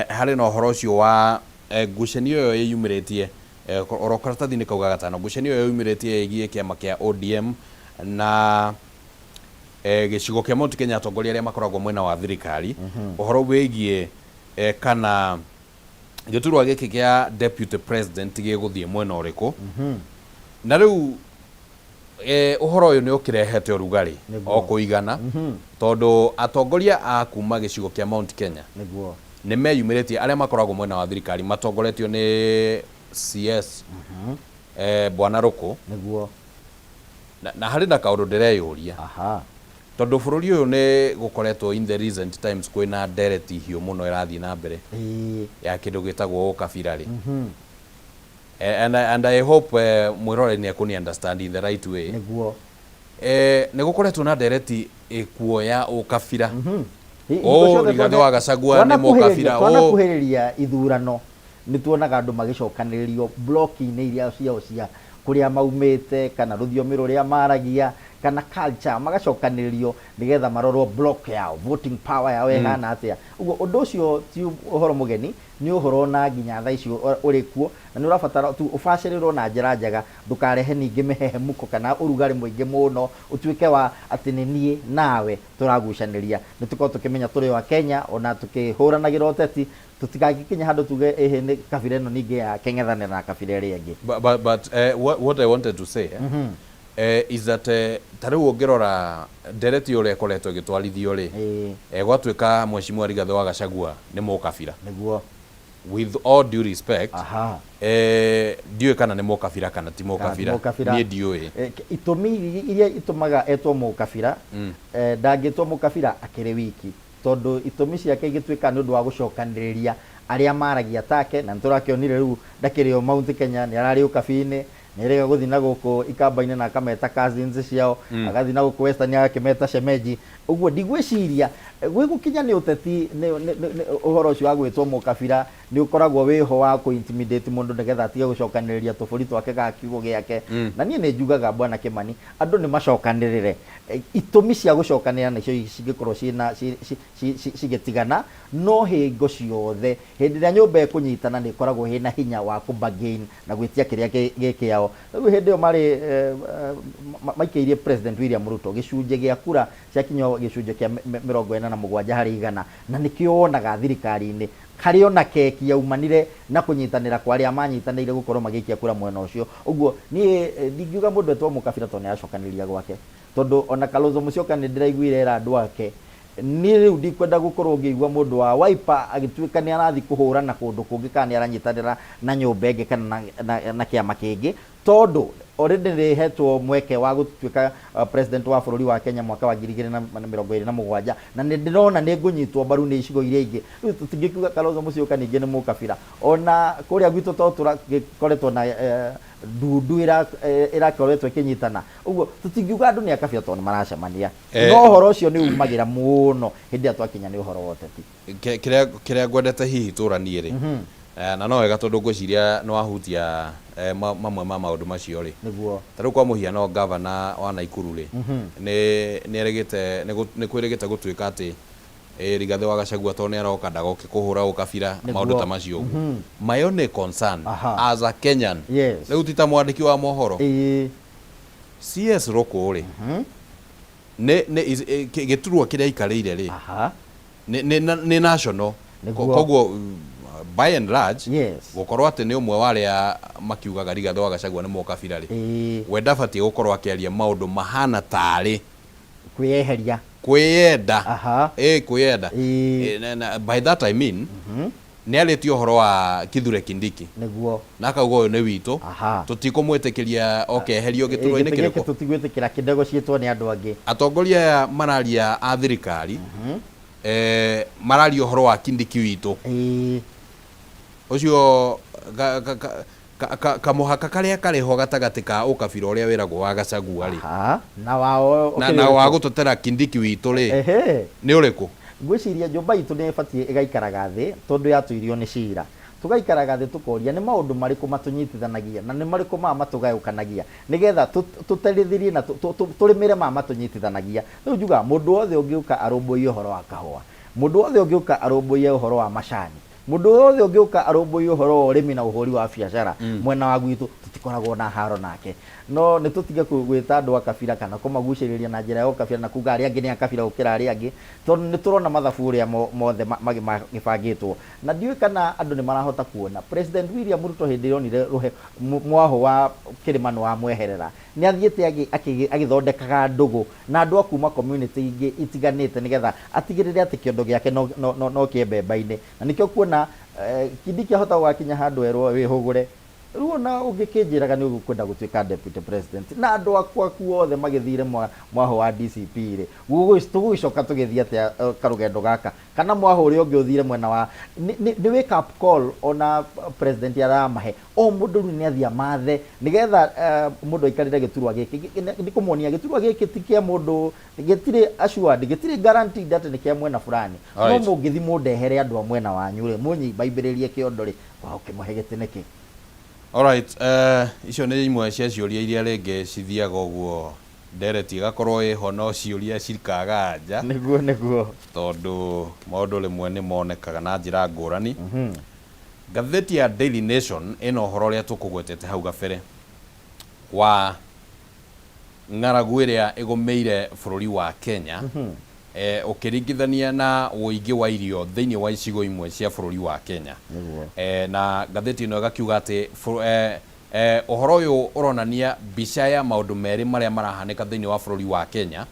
hari na uhoro ucio wa ngucanio yo yumiritie oro karatathi ni kauga gatano ngucanio yo yumiritie igie kiama kia ODM na gicigo kia Mount Kenya atongoria aria makoragwo mwena wa thirikari uhoro wigie kana giturwa giki kia deputy president giguthie mwena uriku na riu uhoro uyu ni ukirehete urugari o kuigana tondu atongoria a kuma gicigo kia Mount Kenya niguo ni meyumiritie aria makoragwo mwena wa thirikari matongoretio ni CS Bwana Ruku niguo na hari na kaundu ndireyuria tondu bururi uyu ni gukoretwo in the recent times kwina ndereti hiu muno irathie na mbere ya kindu gitagwo ukabira ri and I hope mwirore ni akuni understand in the right way niguo nä gå koretwo na ndereti kuoya å kabira Hingo Rigathi wa Gachagua nä må kabira twanakuhĩrĩria ithurano nĩ tuonaga andũ magĩcokanĩrĩrio block-inĩ iria ciao cia kũrĩa maumĩte kana rũthiomi rũrĩa maragia kana culture magacokanĩrĩrio nĩgetha marorwo block yao voting power yao ĩhana atĩa. Ũguo ũndũ ũcio ti ũhoro mũgeni, nĩ ũhoro na nginya thaa icio ũrĩ kuo, na nĩ ũrabatara tu ũbacĩrĩrwo na njĩra njega, ndũkarehe ningĩ mĩhehemuko kana ũrugarĩ mũingĩ mũno ũtuĩke wa atĩ nĩ niĩ nawe tũragucanĩria. Nĩ tũkorwo tũkĩmenya tũrĩ wa Kenya, ona tũkĩhũranagĩra ũteti tũtigagĩkinya handũ tuge nĩ kabira ĩno ningĩ ya keng'ethanĩra na kabira ĩrĩa ĩngĩ. But what I wanted to say is that tarĩu ũngĩrora ndereti ũrĩa ĩkoretwo ĩgĩtwarithio rĩ gwatuĩka Mheshimiwa Rigathi wa Gachagua nĩ mũkabira nĩguo, with all due respect ndiũĩ kana nĩ mũkabira kana ti mũkabira, niĩ ndiũĩ itũmi iria itũmaga etwo mũkabira. Ndangĩtwo mũkabira akĩrĩ wiki, tondũ itũmi ciake igĩtuĩka nĩ ũndũ wa gũcokanĩrĩria arĩa maragia take, na nĩtũrakĩonire rĩu ndakĩrĩ o Mount Kenya nĩ ararĩ ũkabi-inĩ, nĩ erĩga gũthiĩ na gũkũ ikamba-inĩ na akameta cousins ciao, agathiĩ na gũkũ Western agakĩmeta shemeji. Ũguo ndigwĩciria gwĩgũkinya nĩ ũteti ũhoro ũcio wa gwĩtwo mũkabira nĩ ũkoragwo wĩho wa kũ-intimidate mũndũ nĩgetha atige gũcokanĩrĩria tũbũri twake ga kiugo gĩake. Na niĩ nĩ njugaga Bwana Kimani, andũ nĩ macokanĩrĩre. Itũmi cia gũcokanĩrĩra nĩcio cingĩkorwo cigĩtigana, no hingo ciothe hĩndĩ ĩrĩa nyũmba ĩkũnyitana nĩ ĩkoragwo hĩna hinya wa kũbargain na gwĩtia kĩrĩa gĩ kĩao. Rĩu hĩndĩ ĩyo marĩ maikĩirie President William Ruto gĩcunjĩ gĩa kura ciakinya gĩcunjĩ kĩa 47 harĩ 100, na nĩkĩo wonaga thirikari-inĩ harĩ ona keki yaumanire na kũnyitanĩra kwa arĩa manyitanĩire gũkorwo magĩikia kura mwena ũcio. Ũguo niĩ ndingiuga mũndũ etwo mũkabira tondũ nĩ aracokanĩrĩria gwake, tondũ ona Kalonzo Musyoka nĩ ndĩraiguire era andũ ake. Niĩ rĩu ndikwenda gũkorwo ngĩigua mũndũ wa Wiper agĩtuĩka nĩ arathiĩ kũhũrana kũndũ kũngĩ kana nĩ aranyitanĩra na nyũmba ĩngĩ kana na kĩama kĩngĩ, tondũ already nĩhetwo mweke wa gũtuĩka president wa bũrũri wa Kenya mwaka wa 2027, na nĩ ndĩrona nĩ ngũnyitwo mbaru nĩ icigo iria ingĩ. Rĩu tũtingĩkiuga Kalonzo Musyoka ningĩ nĩ mũkabira, ona kũrĩa gwitũ to tũrakoretwo na ndundu ĩrakoretwo ĩkĩnyitana. Ũguo tũtingiuga andũ nĩ akabira tondũ maracemania, no ũhoro ũcio nĩ umagĩra mũno hĩndĩ ĩrĩa twakinya nĩ ũhoro wa ũteti. Kĩrĩa ngwendete hihi tũranie rĩ, na no wega tondũ ngwĩciria nĩ wahutia mamwe ma maũndũ macio rĩ, tarĩu kwa mũhiano gavana wa Naikuru rĩ nĩ kwĩrĩgĩte gũtuĩka atĩ Rigathi wa Gachagua tondũ nĩ aroka ndagoke kũhũra ũkabira maũndũ ta macio. My only concern as a Kenyan, rĩu ti ta mwandĩki wa mohoro CS Roko rĩ gĩturwa kĩrĩa aikarĩire rĩ nĩ national, koguo by and large gũkorwo atĩ nĩ ũmwe wa arĩa makiugaga Rigathi wa Gachagua nĩ mũkabira rĩ, we ndabatiĩ gũkorwo akĩaria maũndũ mahana tarĩ kwĩyeheria kwĩyenda kwĩyenda. By that I mean nĩ arĩtie ũhoro wa Kithure Kindiki nĩguo na akauga ũyũ nĩ witũ, tũtikũmwĩtĩkĩria okeherio gĩturwa-inĩ kĩrĩkũ, tũtigwĩtĩkĩra kĩndego ciĩtwo nĩ andũ angĩ. Atongoria aya mararia a thirikari mararia ũhoro wa Kindiki witũ ũcio kamũhaka karĩa karĩho gatagatĩ ka ũkabira ũrĩa wĩragwo wa Gachagua rĩ na wa gũtotera Kindiki witũ rĩ nĩ ũrĩkũ? Ngwĩciria nyũmba itũ nĩ ĩbatiĩ ĩgaikaraga thĩ tondũ yatuirio nĩ cira, tũgaikaraga thĩ tũkoria nĩ maũndũ marĩkũ matũnyitithanagia na nĩ marĩkũ matũgayũkanagia nĩgetha tũteithĩrie na tũrĩmĩre matũnyitithanagia. Rĩu njuga mũndũ wothe ũngĩũka arũmbũiye ũhoro wa kahũa, mũndũ wothe ũngĩũka arũmbũiye ũhoro wa macani, mũndũ wothe ũngĩũka arũmbũiye ũhoro wa ũrĩmi na ũhũri wa biacara mwena wa gwitũ, tũtikoragwo na haro nake. No nĩ tũtige gwĩta andũ a kabira kana kũmagucĩrĩria na njĩra ya ũkabira na kuga arĩa angĩ nĩ akabira gũkĩra arĩa angĩ, tondũ nĩ tũrona mathabu ũrĩa mothe magĩbangĩtwo. Na ndiũĩ kana andũ nĩ marahota kuona President William Ruto hĩndĩ ĩrĩa onire mwahũ wa kĩrĩma nĩ wamweherera, nĩ athiĩte agĩthondekaga ndũgũ na andũ a kuma community ingĩ itiganĩte nĩgetha atigĩrĩre atĩ kĩondo gĩake no kĩe mbemba-inĩ. Na nĩkĩo kuona Kindiki ahota gũgakinya handũ erwo wĩhũgũre riu na ungikinjiraga ni ugukwenda gutuika deputy president na andu akwa kuothe magithire mwaho wa DCP ri tugucoka tugithia atia karugendo gaka kana mwaho uri ungi uthire mwena wa ni wake up call ona president aramahe o mundu ni athia mathe nigetha mundu aikarire giturwa giki ni kumuonia giturwa giki tikia mundu gitire assured gitire guaranteed ati ni kia mwena fulani no mungithi mundehere andu a mwena wanyu ri munyibaimbiririe kiondo ri ukimuhe gitiniki. Alright, icio nĩ imwe cia ciũria iria rĩngĩ cithiaga ũguo ndereti igakorwo ĩho no ciũria cirikaga anja nĩguo tondũ maũndũ rĩmwe nĩ monekaga na njĩra ngũrani. Ngathĩti ya Daily Nation ĩna ũhoro ũrĩa tũkũgwetete hau gabere wa ng'aragu ĩrĩa ĩgũmĩire bũrũri wa Kenya ukiringithania na uingi wa irio thiini wa icigo imwe cia bũrũri wa Kenya. Na ngathĩti ĩno ĩgakiuga atĩ ũhoro ũyũ ũronania mbica ya maũndũ merĩ marĩa marahanĩka thĩinĩ wa bũrũri wa Kenya,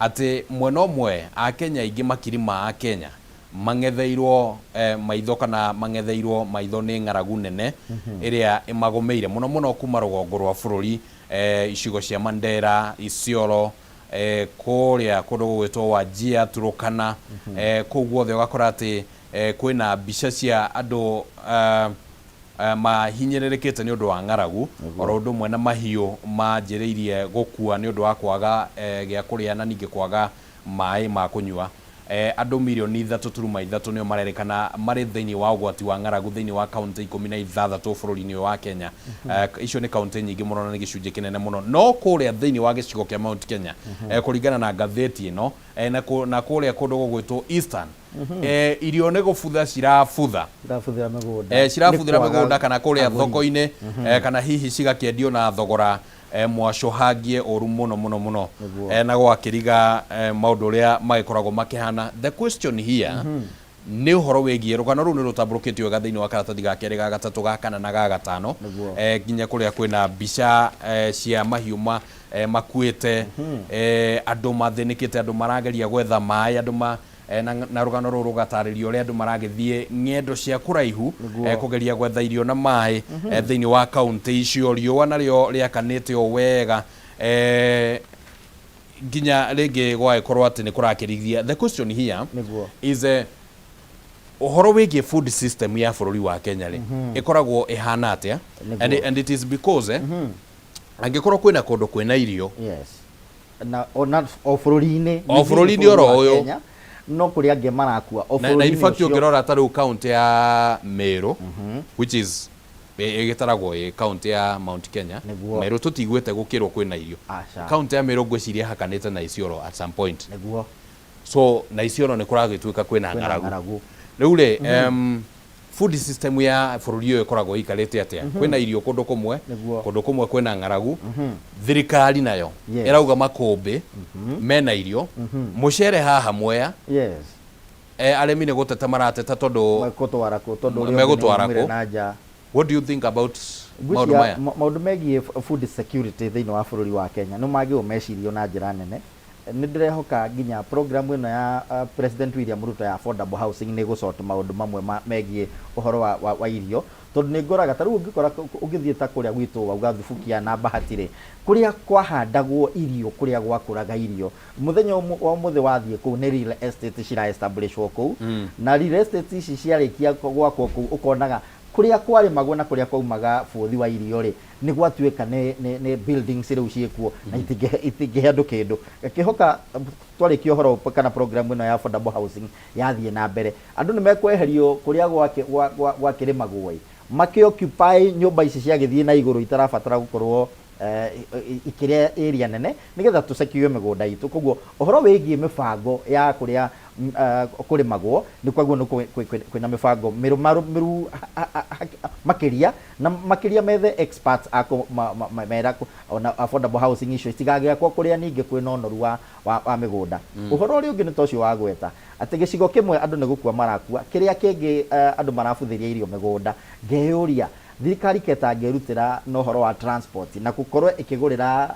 atĩ mwena ũmwe Akenya aingĩ makiri ma Akenya mangetheirwo maitho kana mangetheirwo maitho nĩ ng'aragu nene ĩrĩa ĩmagũmĩire mũno mũno kuma rũgongo rwa bũrũri, icigo cia Mandera, Isiolo, kuria kundu gwitwo Wajir, Turukana, kuu guothe ugakora ati kwina mbica cia andu mahinyĩrĩrĩkĩte nĩ ũndũ wa ng'aragu, oro ũndũ ũmwe na mahiũ manjĩrĩirie gũkua nĩ ũndũ wa kwaga gĩa kũrĩa na ningĩ kwaga maĩ ma kũnyua. Andũ milioni 3.3 nĩo marerĩkana marĩ thĩinĩ wa ũgwati wa ng'aragu thĩinĩ wa kaunti 16 bũrũri-inĩ wa Kenya. Icio nĩ kaunti nyingĩ mũno na nĩ gĩcunjĩ kĩnene mũno, no kũrĩa thĩinĩ wa gĩcigo kĩa Mount Kenya kũringana na ngathĩti ĩno na kũrĩa kũndũ gũgwĩtwo Eastern, irio nĩ gũbutha cirabutha cirabuthĩra mĩgũnda kana kũrĩa thoko-inĩ, kana hihi cigakĩendio na thogora mwacohangie ũru mũno na gwakĩriga maũndũ ũrĩa magĩkoragwo makĩhana. The question here nĩ ũhoro wĩgiĩ rũgano rũu nĩ rũtambũrũkĩtio wega thĩinĩ wa karatathi ga kerĩ, ga gatatũ, ga kana na ga gatano, nginya kũrĩa kwĩna mbica cia mahiũ makuĩte, andũ mathĩnĩkĩte, andũ marageria gwetha maĩ, andũ na rũgano rũrũ rũgatarĩrio ũrĩa andũ maragĩthiĩ ng'endo cia kũraihu kũgeria gwetha irio na maĩ thĩinĩ wa kaunti icio, riũa narĩo rĩakanĩte o wega, nginya rĩngĩ gwagĩkorwo atĩ nĩ kũrakĩrigithia. The question here is ũhoro wĩgiĩ food system ya bũrũri wa Kenya rĩ ĩkoragwo ĩhana atĩa, and it is because angĩkorwo kwĩna kũndũ kwĩna irio na o bũrũri-inĩ oro ũyũ no kuria angĩ marakua o bũrũri-inĩ. Na in fact ũngĩrora ta rĩu kaunti ya Meru, which is ĩgĩtaragwo ĩ kaunti ya Mount Kenya, Meru tũtigwĩte gũkĩrwo kwĩna irio. Kaunti ya Meru ngwĩciria hakanĩte na Isiolo at some point, so na Isiolo nĩ kũragĩtuĩka kwĩna ng'aragu. Rĩu rĩ food system ya bũrũri ũyũ ĩkoragwo ĩikarĩte atĩa? Kwĩna irio kũndũ kũmwe kwĩna ng'aragu, thirikari nayo ĩrauga makũmbĩ mena irio, mũcere haha Mwea, arĩmi nĩ gũteta marateta tondũ megũtwara kũ. What do you think about maũndũ maya? Maũndũ megiĩ food security thĩinĩ wa bũrũri wa Kenya nĩ magĩrĩirwo mecirio na njĩra nene. Nĩ ndĩrehoka nginya program ĩno ya President William Ruto ya affordable housing nĩ gũcota maũndũ mamwe megiĩ ũhoro wa irio, tondũ nĩ ngoraga ta rĩu ũngĩkora ũgĩthiĩ ta kũrĩa gwitũ wauga Thubukia na Bahati-rĩ, kũrĩa kwahandagwo irio, kũrĩa gwakũraga irio, mũthenya wa mũthĩ wathiĩ kũu nĩ real estate cira-establishwo kũu, na real estate ici ciarĩkia gwakwo kũu ũkonaga kũrĩa kwarĩmagwo na kũrĩa kwaumaga bũthi wa irio rĩ nĩ gwatuĩka nĩ buildings rĩu ciĩkuo na itingĩhe andũ kĩndũ. Ngĩhoka twarĩkia ũhoro kana program ĩno ya affordable housing yathiĩ na mbere, andũ nĩ mekweherio kũrĩa gwakĩrĩmagwo makĩoccupy nyũmba ici ciagĩthiĩ na igũrũ itarabatara gũkorwo ikĩrĩa area nene nĩgetha tũcekio mĩgũnda itũ. Koguo ũhoro wĩgiĩ mĩbango ya kũrĩa kũrĩmagwo nĩ kwaguo kwĩna mĩbango mĩru makĩria na makĩria methe experts mera ona affordable housing icio itigagĩakwo kũrĩa ningĩ kwĩna ũnoru wa mĩgũnda. Ũhoro ũrĩa ũngĩ nĩ ta ũcio wa gweta atĩ gĩcigo kĩmwe andũ nĩ gũkua marakua, kĩrĩa kĩngĩ andũ marabũthĩria irio mĩgũnda. Ngeyũria thirikari ketangĩrutĩra no horo wa transport na gũkorwo ĩkĩgũrĩra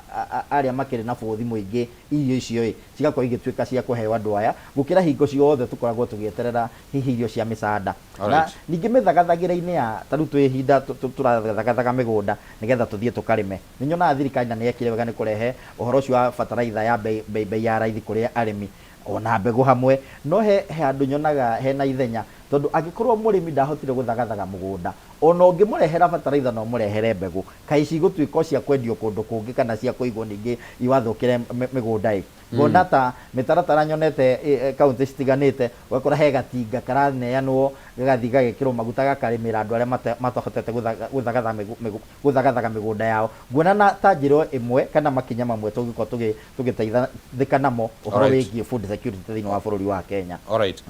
arĩa makĩrĩ na bũthi mũingĩ irio icio cigakorwo igĩtuĩka cia kũheo andũ aya gũkĩra hingo ciothe tũkoragwo tũgĩeterera hihi irio cia mĩsaada na ningĩ mĩthagathagĩra-inĩ ya tarĩu twĩ ihinda tũrathagathaga mĩgũnda nĩgetha tũthiĩ tũkarĩme nĩ nyonaga thirikari na nĩ yekire wega nĩ kũrehe ũhoro ũcio wa bataraitha ya bei ya raithi kũrĩ arĩmi ona mbegũ hamwe no he andũ nyonaga hena ithenya tondu angĩkorwo mũrĩmi ndahotire gũthagathaga mũgũnda ona ũngĩmũrehera bataraitha no mũrehere mbegũ kai cigũtuĩka cia kwendio kũndũ kũngĩ kana cia kũigwo ningĩ iwathũkĩre mĩgũnda ngona ta mĩtaratara nyonete kaunti citiganĩte ũgakora he gatinga karaneanwo gagathiĩ gagĩkĩrwo maguta gakarĩmĩra andũ arĩa matahotete gũthagathaga mĩgũnda yao nguona ta njĩra ĩmwe kana makinya mamwe tũngĩkorwo tũgĩteithĩka namo ũhoro wĩgiĩ food security thĩinĩ wa bũrũri wa Kenya. Alright.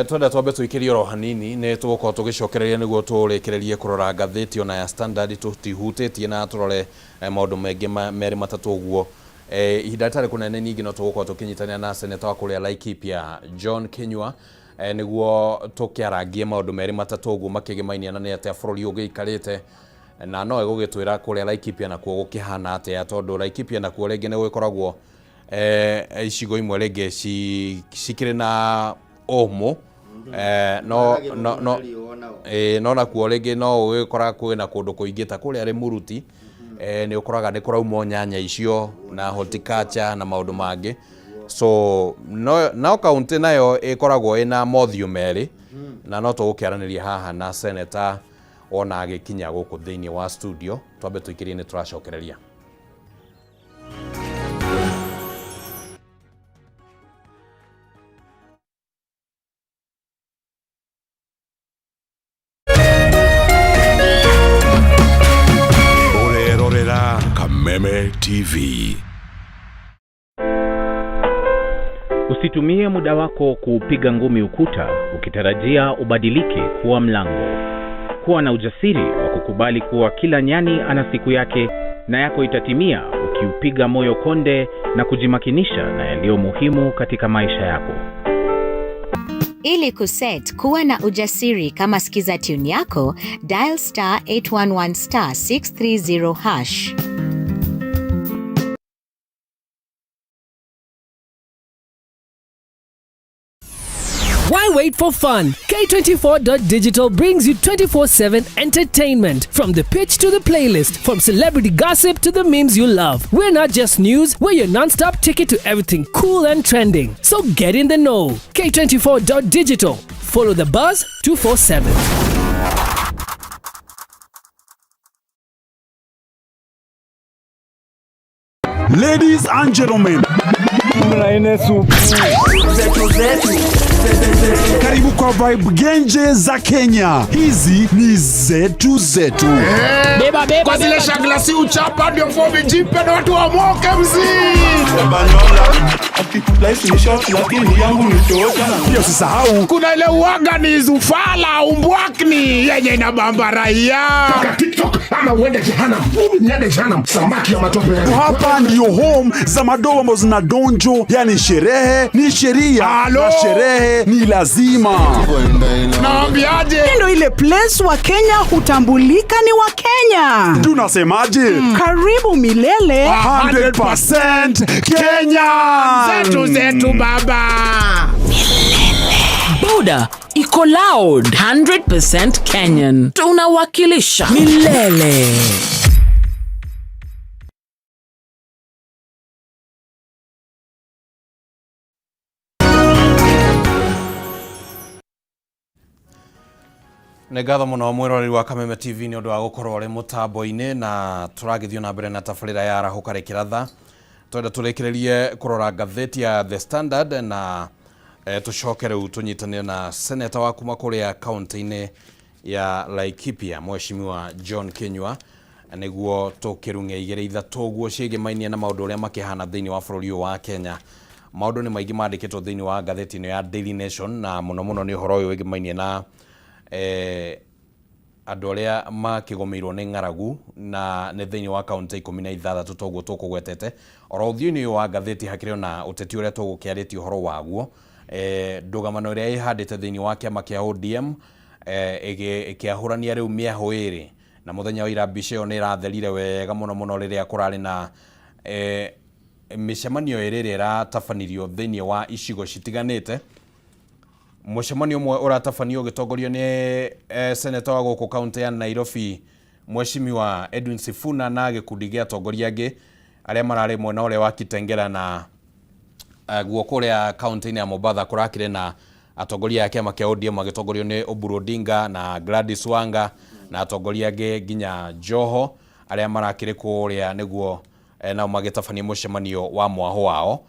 Twenda twambe tũikĩrie oro hanini nĩ tũgũkorwo tũgĩcokereria nĩguo tũrĩkĩrĩrie kũrora ngathĩti ona ya Standard tũtihutĩtie na tũrore maũndũ mengĩ merĩ matatũ ũguo. Ihinda rĩtarĩ kũnene ningĩ no tũgũkorwo tũkĩnyitanĩra na seneta wa kũrĩa Laikipia John Kinyua nĩguo tũkĩarangie maũndũ merĩ matatũ ũguo makĩgemainia na nĩ atĩa bũrũri ũgĩikarĩte na no egũgĩtwĩra kũrĩa Laikipia nakuo gũkĩhana atĩa tondũ Laikipia nakuo rĩngĩ nĩ gũgĩkoragwo icigo imwe rĩngĩ cikĩrĩ na ũmũ no nakuo rĩngĩ no ũgĩkora kwĩna kũndũ kũingĩ ta kũrĩa Rĩmuruti nĩ ũkoraga nĩ kũrauma nyanya icio na horticulture na maũndũ mangĩ so no kaunti nayo ĩkoragwo ĩna mothiũ merĩ na no tũgũkĩaranĩria haha na seneta ona agĩkinya gũkũ thĩinĩ wa studio twambe tũikĩrie nĩ tũracokereria. Kameme TV. Usitumie muda wako kupiga ngumi ukuta ukitarajia ubadilike kuwa mlango. Kuwa na ujasiri wa kukubali kuwa kila nyani ana siku yake na yako itatimia ukiupiga moyo konde na kujimakinisha na yaliyo muhimu katika maisha yako. Ili kuset kuwa na ujasiri kama sikiza tune yako, dial *811*630#. Why wait for fun? K24.digital brings you 24/7 entertainment. From the pitch to the playlist, from celebrity gossip to the memes you love. We're not just news, we're your non-stop ticket to everything cool and trending. So get in the know. K24.digital. Follow the buzz 247. Ladies and gentlemen, karibu kwa vibe genje za Kenya. Hizi ni zetu. Beba kwa zile shagla si uchapa ndio fobi jipe na watu wa moke mzi. Life ni short lakini yangu ni tosha. Pia usisahau kuna ile uaga ni zufala umbwakni yenye inabamba raia. TikTok ama uende jehanamu. Niende jehanamu samaki ya matope. Hapa ndio home za madogo ambazo zina donjo, yani sherehe ni sheria na sherehe ni lazima. Naambiaje? Ndio ile place wa Kenya hutambulika ni wa Kenya. Tunasemaje? Karibu milele 100% Kenya. Zetu baba. Buda iko loud 100% Kenyan. Tunawakilisha milele. Nĩ ngatho mũno mwĩroreri wa Kameme TV nĩ ũndũ wa gũkorwo ũrĩ mũtambo-inĩ na tũragĩthiĩ na mbere na tabarĩra ya arahũka rĩkĩratha. Twenda tũrĩkĩrĩrie kũrora ngathĩti ya The Standard na tũcoke rĩu tũnyitanĩre na seneta wa kuma kũrĩa kaunti-inĩ ya Laikipia Mheshimiwa John Kinyua nĩguo tũkĩrung'e igĩrĩ ithatũ ũguo ciĩgemainie na maũndũ ũrĩa makĩhana thĩinĩ wa bũrũri ũyũ wa Kenya. Maũndũ nĩ maingĩ mandĩkĩtwo thĩinĩ wa ngathĩti ĩno ya Daily Nation na mũno nĩ ũhoro ũyũ wĩgemainie na andũ arĩa makĩgũmĩirwo nĩ ng'aragu na nĩ thĩinĩ wa kaunti 16 toguo tũkũgwetete. Oro ũthiũ-inĩ ũyũ wa ngathĩti hakĩrĩ na ũteti ũrĩa tũgũkĩarĩtie ũhoro waguo, ndũgamano ĩrĩa ĩhandĩte thĩinĩ wa kĩama kĩa ODM ĩkĩahũrania rĩu mĩahũ ĩrĩ na muthenya wa ira mbica ĩyo nĩ ĩratherire wega mũno rĩrĩa kũrarĩ na mĩcemanio ĩrĩa ĩratabanirio thĩinĩ wa icigo citiganĩte. Mũcemanio ũmwe ũratabanio ũgĩtongorio nĩ seneta wa gũkũ kaunti ya Nairobi Mheshimiwa Edwin Sifuna na gĩkundi gĩa atongoria angĩ arĩa mararĩ mwena ũrĩa wa Kitengela na guoko ũrĩa kaunti-inĩ ya Mombasa kũrakĩrĩ na atongoria ya kĩama kĩa ODM magĩtongorio nĩ Oburu Odinga na Gladys Wanga na atongoria angĩ nginya Joho arĩa marakĩrĩ kũrĩa nĩguo nao magĩtabania mũcemanio wa mwaho wao.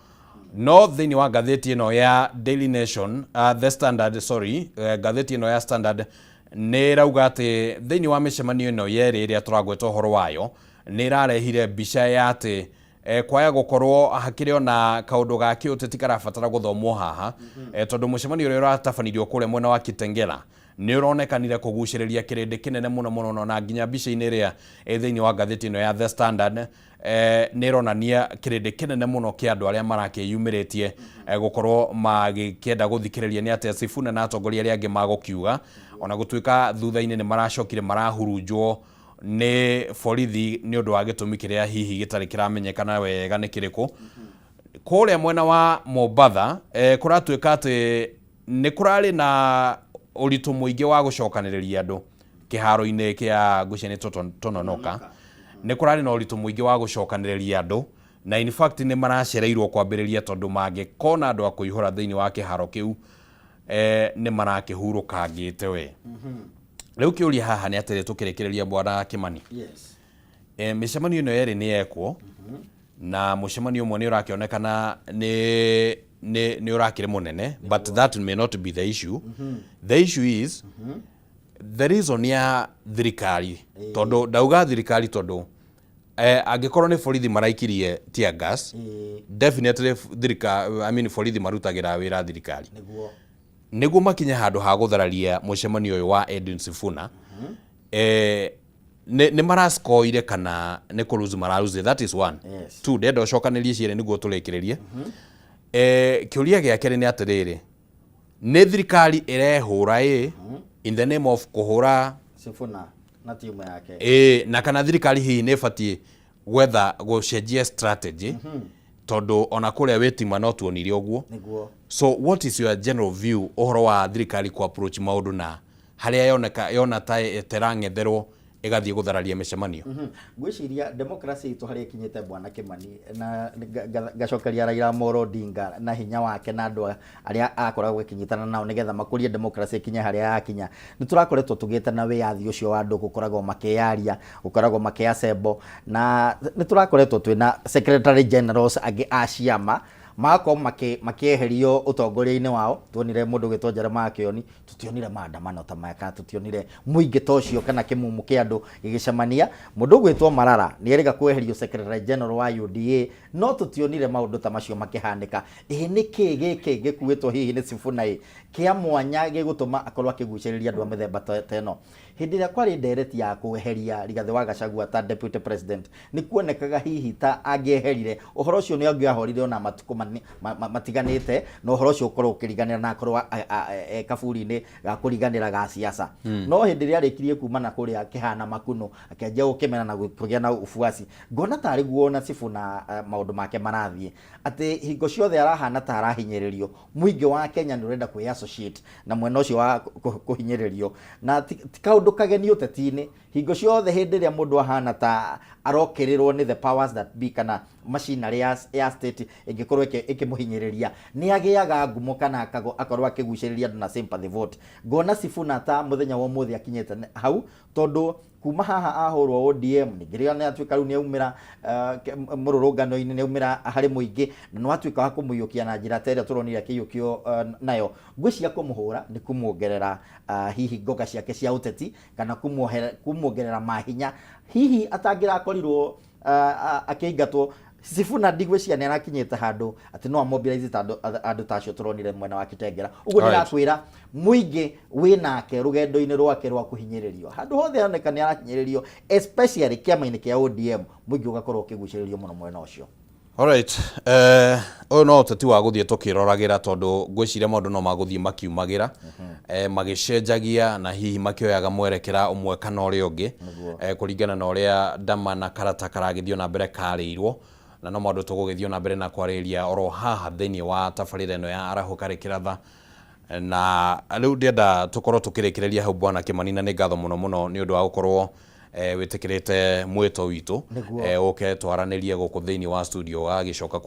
No thĩinĩ wa ngathĩti ĩno ya Daily Nation, The Standard, ngathĩti ĩno ya Standard nĩ rauga atĩ thĩinĩ wa mĩcemanio ĩno yerĩ ĩrĩa tũragweta ũhoro wayo nĩ ĩrarehire mbica ya atĩ kwaya gũkorwo hakĩrĩ ona kaũndũ ga kĩũteti karabatara gũthomwo haha tondũ mũcemanio ũrĩa ũratabanirio kũrĩa mwena wa Kitengela nĩ ũronekanire kũgucĩrĩria kĩrĩndĩ kĩnene mũno na nginya mbica-inĩ ĩrĩa thĩinĩ wa ngathĩti ĩno ya The Standard nĩ ĩronania kĩrĩndĩ kĩnene mũno kĩa andũ arĩa marakĩyumĩrĩtie gũkorwo magĩkĩenda gũthikĩrĩria nĩ atĩa Sifuna na atongoria arĩa angĩ magũkiuga, ona gũtuĩka thutha-inĩ nĩ maracokire marahurunjwo nĩ borithi nĩ ũndũ wa gĩtũmi kĩrĩa hihi gĩtarĩ kĩramenyekana wega nĩ kĩrĩkũ. Kũrĩa mwena wa Mombasa kũratuĩka atĩ nĩ kũrarĩ na ũritũ mũingĩ wa gũcokanĩrĩria andũ kĩharo-inĩ kĩa Ngucanio Tononoka. Nĩ kũrarĩ na ũritũ mũingĩ wa gũcokanĩrĩria andũ na in fact nĩ maracereirwo kwambĩrĩria tondũ mangĩkona andũ a kũihũra thĩinĩ wa kĩharo kĩu nĩ marakĩhurũkangĩte we. Rĩu kĩũria haha nĩ atĩrĩ tũkĩrekereria Bwana Kimani. Yes. Mĩcemanio ĩno yerĩ nĩ yekwo na mũcemanio ũmwe nĩ ũrakĩonekana nĩ ũrakĩrĩ mũnene, but that may not be the issue. The issue is the reason ya thirikari, tondũ ndauga thirikari tondũ angĩkorwo nĩ borithi maraikirie tear gas, definitely borithi marutagĩra wĩra thirikari nĩguo makinye handũ ha gũthararia mũcemanio ũyũ wa Edwin Sifuna. Nĩ maraskoire kana nĩ kũruzu mararuze, that is one. Two, ndenda ũcokanĩrie ciĩrĩ nĩguo tũrĩkĩrĩrie. Kĩũria gĩa kerĩ nĩ atĩrĩrĩ, nĩ thirikari ĩrehũra in the name of kũhũra Sifuna na timu yake na kana thirikari hihi nĩ ĩbatiĩ gwetha gũcenjia strategy tondũ ona kũrĩa wĩtima no tuonire ũguo. So what is your general view ũhoro wa thirikari ku approach maũndũ na harĩa yona ta terang'etherwo ĩgathiĩ gũthararia mĩcemanio? Ngwĩciria democracy itũ harĩa ikinyĩte Bwana Kimani na gacokeria Raila Amolo Odinga na hinya wake na andũ arĩa akoragwo gũkinyitana nao nĩgetha makũrie democracy ikinye harĩa yakinya. Nĩ tũrakoretwo tũgĩte na wĩyathi ũcio wa andũ gũkoragwo makĩyaria, gũkoragwo makĩassemble, na nĩ tũrakoretwo twĩna secretary generals angĩ a ciama magakorwo makĩeherio ũtongoria-inĩ wao. Tuonire mũndũ gwĩtwo Jeremiah Kioni, tutionire maandamano ta maya, kana tutionire mũingĩ ta ũcio kana kĩmumu kĩa andũ gĩgĩcemania. Mũndũ gwĩtwo Marara nĩ erĩga kweherio secretary general wa UDA, no tutionire maũndũ ta macio makĩhanĩka. Nĩ kĩĩ gĩkĩ gĩkuĩtwo hihi nĩ Sifuna kĩa mwanya gĩgũtũma akorwo akĩgucĩrĩria andũ a mĩthemba ta ĩno? Hĩndĩ ĩrĩa kwarĩ ndereti ya kweheria Rigathĩ wa Gachagua ta deputy president, nĩ kuonekaga hihi ta angĩeherire ũhoro ũcio nĩ angĩahorire ona matukũ matiganĩte na ũhoro ũcio ũkorwo ũkĩriganĩra na akorwo kaburi-inĩ ga kũriganĩra ga siasa. No hĩndĩ ĩrĩa arĩkirie kumana kũrĩa kĩhana makuno akĩanjia gũkĩmena na kũgĩa na ufuasi, ngona tarĩ guo na Sifuna maũndũ make marathiĩ atĩ hingo ciothe arahana ta arahinyĩrĩrio. Mũingĩ wa Kenya nĩ ũrenda kwĩ associate na mwena ũcio wa kũhinyĩrĩrio, na ti kaũndũ kageni ũteti-inĩ. Hingo ciothe hĩndĩ ĩrĩa mũndũ ahana ta arokĩrĩrwo nĩ the powers that be kana machinery ya state ĩngĩkorwo ĩkĩmũhinyĩrĩria, nĩ agĩaga ngumo kana akorwo akĩgucĩrĩria andũ na sympathy vote. Ngona Sifuna ta mũthenya wa ũmũthĩ akinyĩte hau, tondũ kuma haha ahũrwo ODM nĩngĩrĩo nĩ atuĩka rĩu nĩ aumĩra mũrũrũngano-inĩ, nĩ aumĩra harĩ mũingĩ na nĩ atuĩka wa kũmũiyũkia na njĩra ta ĩrĩa tũronire akĩiyũkio nayo. Ngwĩciria kũmũhũra nĩ kũmuongerera hihi ngoga ciake cia ũteti kana kũmuongerera mahinya hihi atangĩrakorirwo akĩingatwo. Sifuna ndigwĩciria nĩ arakinyĩte handũ atĩ no amobilize andũ ta acio tũronire mwena wa Kitengela. Ũguo nĩ arakwĩra mũingĩ wĩnake rũgendo-inĩ rwake rwa kũhinyĩrĩrio. Handũ hothe oneka nĩ arahinyĩrĩrio, especially kĩama-inĩ kĩa ODM, mũingĩ ũgakorwo ũkĩgucĩrĩrio mũno mwena ũcio. Alright, o no tati wa guthie tukiroragera tondu ngwiciria maundu no maguthie makiumagira magicenjagia na hihi makioyaga mwerekera umwe kana uria ungi kuringana na uria ndama na karata karagithio na mbere karirwo na no maundu tugugithio na mbere na kwariria oro haha thiini wa tabarira eno ya Arahuka Kiratha na riu ndienda tukorwo tukirikireria hau bwana Kimani na ni ngatho muno ni undu wa gukorwo witikirite mwito witu uke twaranirie guku thiini wa studio wa gicoka